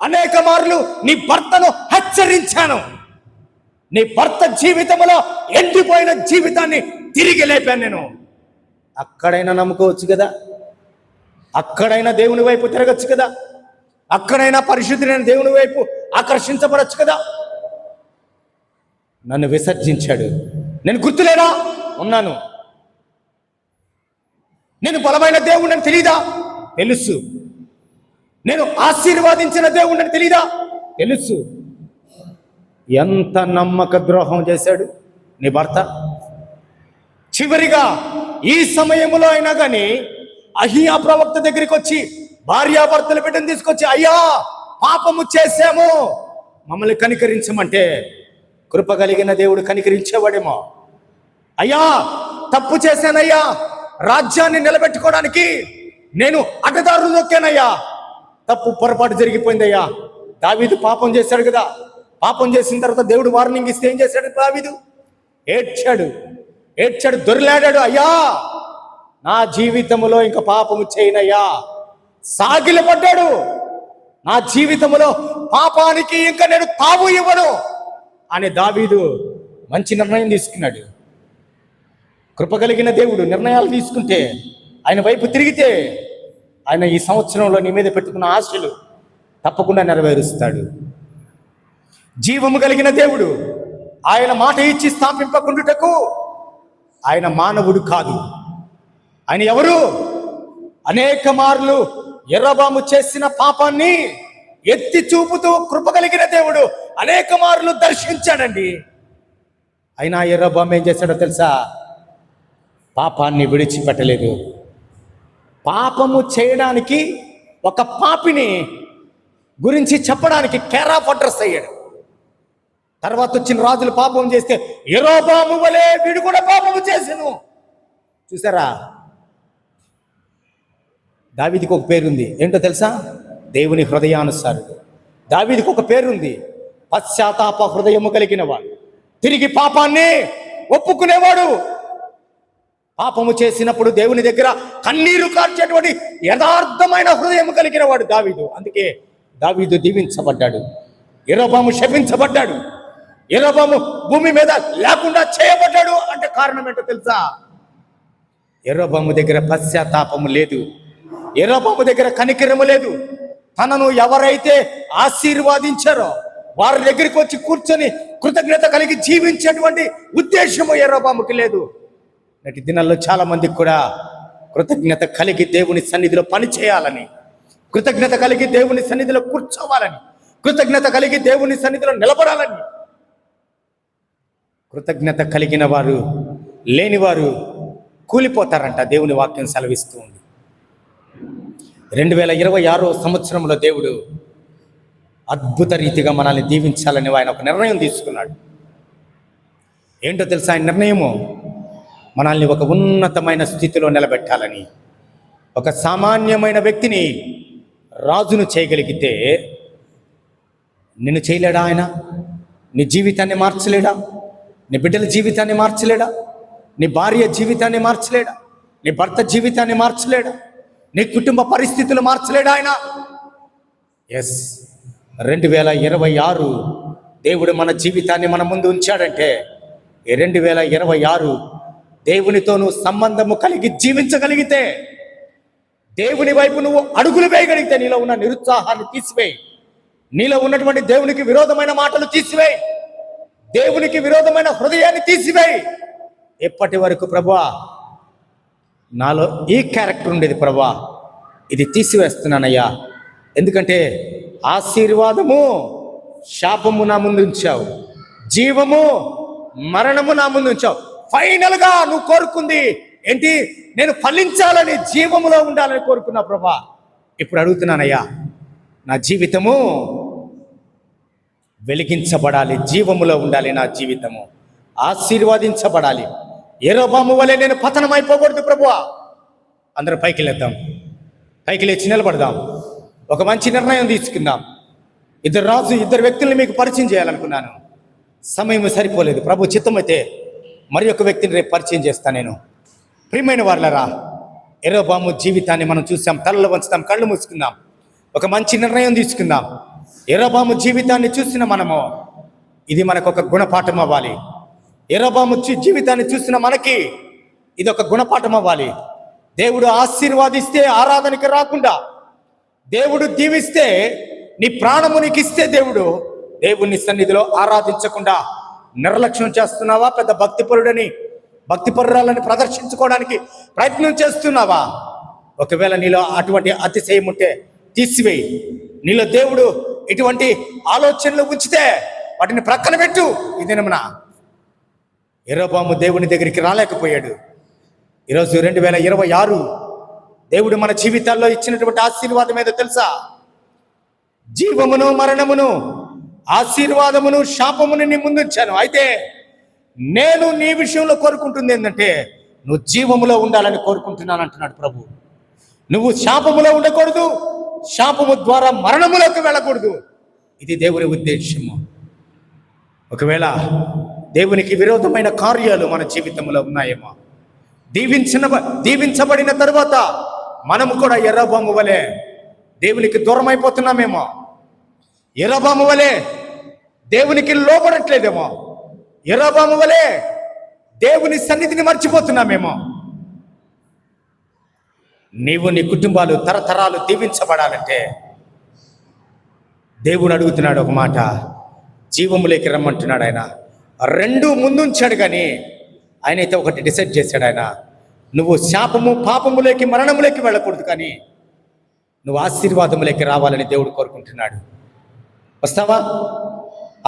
అనేక మార్లు నీ భర్తను హెచ్చరించాను. నీ భర్త జీవితంలో ఎండిపోయిన జీవితాన్ని తిరిగి లేపాను నేను. అక్కడైనా నమ్ముకోవచ్చు కదా, అక్కడైనా దేవుని వైపు తిరగచ్చు కదా, అక్కడైనా పరిశుద్ధులైన దేవుని వైపు ఆకర్షించబడచ్చు కదా. నన్ను విసర్జించాడు. నేను గుర్తులేనా? ఉన్నాను. నేను బలమైన దేవుడిని తెలీదా? తెలుసు. నేను ఆశీర్వాదించిన దేవుడిని తెలీదా? తెలుసు. ఎంత నమ్మక ద్రోహం చేశాడు నీ భర్త. చివరిగా ఈ సమయంలో అయినా కానీ అహియా ప్రవక్త దగ్గరికి వచ్చి భార్యాభర్తల బిడ్డను తీసుకొచ్చి, అయ్యా పాపము చేశాము, మమ్మల్ని కనికరించమంటే కృప కలిగిన దేవుడు కనికరించేవాడేమో. అయ్యా తప్పు చేశానయ్యా, రాజ్యాన్ని నిలబెట్టుకోవడానికి నేను అడ్డదారులు నొక్కానయ్యా, తప్పు పొరపాటు జరిగిపోయిందయ్యా. దావీదు పాపం చేశాడు కదా, పాపం చేసిన తర్వాత దేవుడు వార్నింగ్ ఇస్తే ఏం చేశాడు? దావీదు ఏడ్చాడు, దొరిలాడాడు. అయ్యా నా జీవితంలో ఇంకా పాపము చేయనయ్యా, సాగిలపడ్డాడు. నా జీవితంలో పాపానికి ఇంకా నేను తావు ఇవ్వను అని దావీదు మంచి నిర్ణయం తీసుకున్నాడు. కృప కలిగిన దేవుడు నిర్ణయాలు తీసుకుంటే, ఆయన వైపు తిరిగితే, ఆయన ఈ సంవత్సరంలో నీ మీద పెట్టుకున్న ఆశలు తప్పకుండా నెరవేరుస్తాడు. జీవము కలిగిన దేవుడు, ఆయన మాట ఇచ్చి స్థాపింపకుండుటకు ఆయన మానవుడు కాదు. ఆయన ఎవరు? అనేక మార్లు యెరొబాము చేసిన పాపాన్ని ఎత్తి చూపుతూ కృప కలిగిన దేవుడు అనేక మార్లు దర్శించాడండి. అయినా యెరొబాము ఏం చేశాడో తెలుసా? పాపాన్ని విడిచిపెట్టలేదు. పాపము చేయడానికి, ఒక పాపిని గురించి చెప్పడానికి కేర్ ఆఫ్ అడ్రస్ అయ్యాడు. తర్వాత వచ్చిన రాజులు పాపం చేస్తే యెరొబాము వలె వీడు కూడా పాపము చేసెను. చూసారా? దావీదుకి ఒక పేరుంది, ఏంటో తెలుసా? దేవుని హృదయానుసారుడు. దావీదుకి ఒక పేరుంది, పశ్చాత్తాప హృదయము కలిగిన వాడు, తిరిగి పాపాన్ని ఒప్పుకునేవాడు. పాపము చేసినప్పుడు దేవుని దగ్గర కన్నీరు కార్చేటువంటి యథార్థమైన హృదయం కలిగిన వాడు దావీదు. అందుకే దావీదు దీవించబడ్డాడు, యెరొబాము శపించబడ్డాడు, యెరొబాము భూమి మీద లేకుండా చేయబడ్డాడు. అంటే కారణం ఏంటో తెలుసా? యెరొబాము దగ్గర పశ్చాత్తాపము లేదు, యెరొబాము దగ్గర కనికరము లేదు. తనను ఎవరైతే ఆశీర్వాదించారో వారి దగ్గరికి వచ్చి కూర్చొని కృతజ్ఞత కలిగి జీవించేటువంటి ఉద్దేశము యెరొబాముకి లేదు. నేటి దినాల్లో చాలా మందికి కూడా కృతజ్ఞత కలిగి దేవుని సన్నిధిలో పని చేయాలని, కృతజ్ఞత కలిగి దేవుని సన్నిధిలో కూర్చోవాలని, కృతజ్ఞత కలిగి దేవుని సన్నిధిలో నిలబడాలని, కృతజ్ఞత కలిగిన వారు లేనివారు కూలిపోతారంట. దేవుని వాక్యం సెలవిస్తూ ఉంది. 2026 సంవత్సరంలో దేవుడు అద్భుత రీతిగా మనల్ని దీవించాలని ఆయన ఒక నిర్ణయం తీసుకున్నాడు. ఏంటో తెలుసా? ఆయన నిర్ణయము మనల్ని ఒక ఉన్నతమైన స్థితిలో నిలబెట్టాలని. ఒక సామాన్యమైన వ్యక్తిని రాజును చేయగలిగితే నిన్ను చేయలేడా ఆయన? నీ జీవితాన్ని మార్చలేడా? నీ బిడ్డల జీవితాన్ని మార్చలేడా? నీ భార్య జీవితాన్ని మార్చలేడా? నీ భర్త జీవితాన్ని మార్చలేడా? నీ కుటుంబ పరిస్థితులు మార్చలేడా ఆయన? ఎస్, 2026 దేవుడు మన జీవితాన్ని మన ముందు ఉంచాడంటే, ఈ 2026 దేవునితో నువ్వు సంబంధము కలిగి జీవించగలిగితే, దేవుని వైపు నువ్వు అడుగులు వేయగలిగితే, నీలో ఉన్న నిరుత్సాహాన్ని తీసివేయి, నీలో ఉన్నటువంటి దేవునికి విరోధమైన మాటలు తీసివేయి, దేవునికి విరోధమైన హృదయాన్ని తీసివేయి. ఎప్పటి వరకు ప్రభువా నాలో ఈ క్యారెక్టర్ ఉండేది ప్రభువా, ఇది తీసివేస్తున్నానయ్యా, ఎందుకంటే ఆశీర్వాదము శాపము నా ముందు ఉంచావు, జీవము మరణము నా ముందు ఉంచావు. ఫైనల్గా నువ్వు కోరుకుంది ఏంటి? నేను ఫలించాలని, జీవములో ఉండాలని కోరుకున్నా ప్రభా. ఇప్పుడు అడుగుతున్నానయ్యా, నా జీవితము వెలిగించబడాలి, జీవములో ఉండాలి, నా జీవితము ఆశీర్వాదించబడాలి. యెరొబాము వలె నేను పతనం అయిపోకూడదు ప్రభువా. అందరూ పైకి లేద్దాం, పైకి లేచి నిలబడదాం, ఒక మంచి నిర్ణయం తీసుకుందాం. ఇద్దరు వ్యక్తుల్ని మీకు పరిచయం చేయాలనుకున్నాను, సమయం సరిపోలేదు. ప్రభు చిత్తమైతే మరి ఒక వ్యక్తిని రేపు పరిచయం చేస్తాను నేను. ప్రియమైన వారలారా, యెరొబాము జీవితాన్ని మనం చూసాం. తలలు వంచుదాం, కళ్ళు మూసుకుందాం, ఒక మంచి నిర్ణయం తీసుకుందాం. యెరొబాము జీవితాన్ని చూసిన మనము, ఇది మనకు ఒక గుణపాఠం అవ్వాలి. యెరొబాము జీవితాన్ని చూసిన మనకి ఇది ఒక గుణపాఠం అవ్వాలి. దేవుడు ఆశీర్వాదిస్తే ఆరాధనకి రాకుండా, దేవుడు దీవిస్తే నీ ప్రాణము నీకు ఇస్తే దేవుని సన్నిధిలో ఆరాధించకుండా నిర్లక్ష్యం చేస్తున్నావా? పెద్ద భక్తిపరుడని, భక్తిపరురాలని ప్రదర్శించుకోవడానికి ప్రయత్నం చేస్తున్నావా? ఒకవేళ నీలో అటువంటి అతిశయం ఉంటే తీసివేయి. నీలో దేవుడు ఇటువంటి ఆలోచనలు ఉంచితే వాటిని ప్రక్కన పెట్టు. ఈ దినమున యెరొబాము దేవుని దగ్గరికి రాలేకపోయాడు. ఈరోజు 2026 దేవుడు మన జీవితాల్లో ఇచ్చినటువంటి ఆశీర్వాదం ఏదో తెలుసా? జీవమును మరణమును ఆశీర్వాదమును శాపమును నీ ముందుంచాను. అయితే నేను నీ విషయంలో కోరుకుంటుంది ఏంటంటే నువ్వు జీవములో ఉండాలని కోరుకుంటున్నాను అంటున్నాడు ప్రభు. నువ్వు శాపములో ఉండకూడదు, శాపము ద్వారా మరణములోకి వెళ్ళకూడదు. ఇది దేవుని ఉద్దేశము. ఒకవేళ దేవునికి విరోధమైన కార్యాలు మన జీవితంలో ఉన్నాయేమో, దీవించబడిన తరువాత మనము కూడా యెరొబోము వలె దేవునికి దూరం అయిపోతున్నామేమో, యెరొబోము వలె దేవునికి లోబడట్లేదేమో, యెరొబోము వలె దేవుని సన్నిధిని మర్చిపోతున్నామేమో. నీవు నీ కుటుంబాలు తరతరాలు దీవించబడాలంటే దేవుడు అడుగుతున్నాడు ఒక మాట, జీవములోకి రమ్మంటున్నాడు ఆయన. రెండు ముందుంచాడు కానీ ఆయన అయితే ఒకటి డిసైడ్ చేశాడు ఆయన, నువ్వు శాపము పాపములోకి మరణములోకి వెళ్ళకూడదు, కానీ నువ్వు ఆశీర్వాదములోకి రావాలని దేవుడు కోరుకుంటున్నాడు. వస్తావా?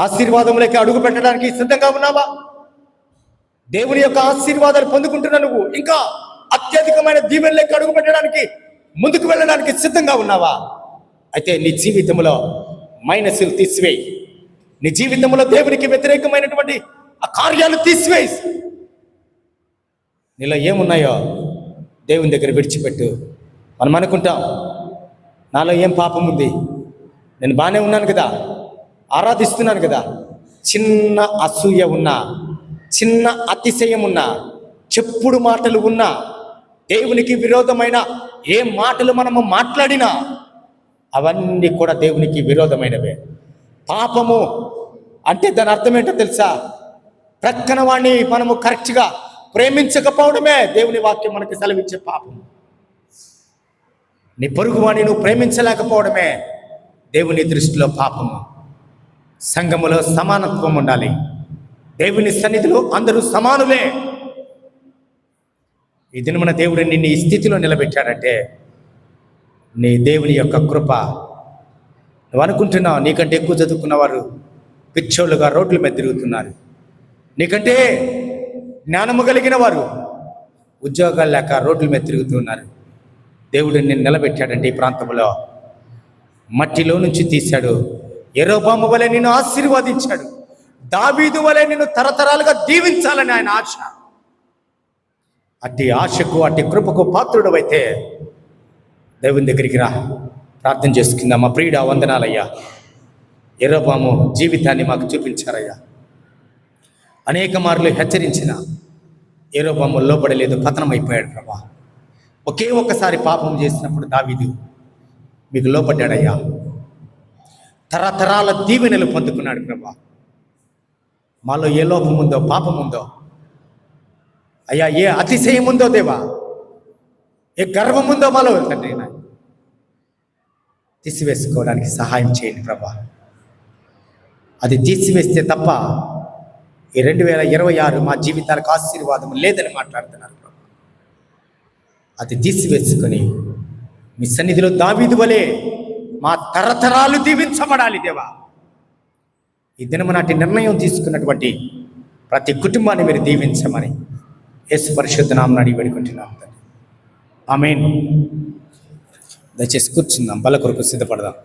ఆశీర్వాదములోకి అడుగు పెట్టడానికి సిద్ధంగా ఉన్నావా? దేవుని యొక్క ఆశీర్వాదాలు పొందుకుంటున్నా నువ్వు ఇంకా అత్యధికమైన దీవెనలోకి అడుగు పెట్టడానికి ముందుకు వెళ్ళడానికి సిద్ధంగా ఉన్నావా? అయితే నీ జీవితంలో మైనస్లు తీసివేయి. నీ జీవితంలో దేవునికి వ్యతిరేకమైనటువంటి ఆ కార్యాలు తీసివేయి. నీలో ఏమున్నాయో దేవుని దగ్గర విడిచిపెట్టు. మనం అనుకుంటాం, నాలో ఏం పాపం ఉంది, నేను బాగానే ఉన్నాను కదా, ఆరాధిస్తున్నాను కదా. చిన్న అసూయ ఉన్నా, చిన్న అతిశయం ఉన్నా, చెప్పుడు మాటలు ఉన్నా, దేవునికి విరోధమైన ఏ మాటలు మనము మాట్లాడినా అవన్నీ కూడా దేవునికి విరోధమైనవే. పాపము అంటే దాని అర్థం ఏంటో తెలుసా? ప్రక్కన వాడిని మనము కరెక్ట్గా ప్రేమించకపోవడమే దేవుని వాక్యం మనకి సెలవిచ్చే పాపం. నీ పొరుగు వాడిని నువ్వు ప్రేమించలేకపోవడమే దేవుని దృష్టిలో పాపము. సంఘములో సమానత్వం ఉండాలి. దేవుని సన్నిధిలో అందరూ సమానులే. ఈ దినమున దేవుడు నిన్ను ఈ స్థితిలో నిలబెట్టాడంటే నీ దేవుని యొక్క కృప. నువ్వు అనుకుంటున్నావు నీకంటే ఎక్కువ చదువుకున్నవారు పిచ్చోళ్ళుగా రోడ్ల మీద తిరుగుతున్నారు, నీకంటే జ్ఞానము కలిగిన వారు ఉద్యోగాలు లేక రోడ్ల మీద తిరుగుతున్నారు. దేవుడు నిన్ను నిలబెట్టాడంటే ఈ ప్రాంతంలో మట్టిలో నుంచి తీశాడు. యెరొబోము వలె నిన్ను ఆశీర్వదించాడు. దావీదు వలె నిన్ను తరతరాలుగా దీవించాలని ఆయన ఆశ. అట్టి ఆశకు అట్టి కృపకు పాత్రుడు అయితే దేవుని దగ్గరికి రా, ప్రార్థన చేసుకుందాం. మా ప్రియుడా, వందనాలయ్యా. యెరొబోము జీవితాన్ని మాకు చూపించారయ్యా. అనేక మార్లు హెచ్చరించిన యెరొబోము లోపడలేదు, పతనమైపోయాడు ప్రభా. ఒకే ఒక్కసారి పాపం చేసినప్పుడు దావీదు మీకు లోపడ్డాడయ్యా. తరతరాల దీవెనలు పొందుకున్నాడు ప్రభా. మాలో ఏ లోపం ఉందో, పాపం ఉందో అయ్యా, ఏ అతిశయం ఉందో దేవా, ఏ గర్వం ఉందో మాలో తండ్రి తీసివేసుకోవడానికి సహాయం చేయండి ప్రభా. అది తీసివేస్తే తప్ప ఈ 2026 మా జీవితాలకు ఆశీర్వాదం లేదని మాట్లాడుతున్నారు ప్రభా. అది తీసివేసుకొని మీ సన్నిధిలో దావీదు వలె మా తరతరాలు దీవించబడాలి దేవా. ఈ దినము నాటి నిర్ణయం తీసుకున్నటువంటి ప్రతి కుటుంబాన్ని మీరు దీవించమని యేసు పరిశుద్ధ నామమున అడిగి వేడుకుంటున్నాం తండ్రి. ఆమేన్. దయచేసి కూర్చుందాం, బల కొరకు సిద్ధపడదాం.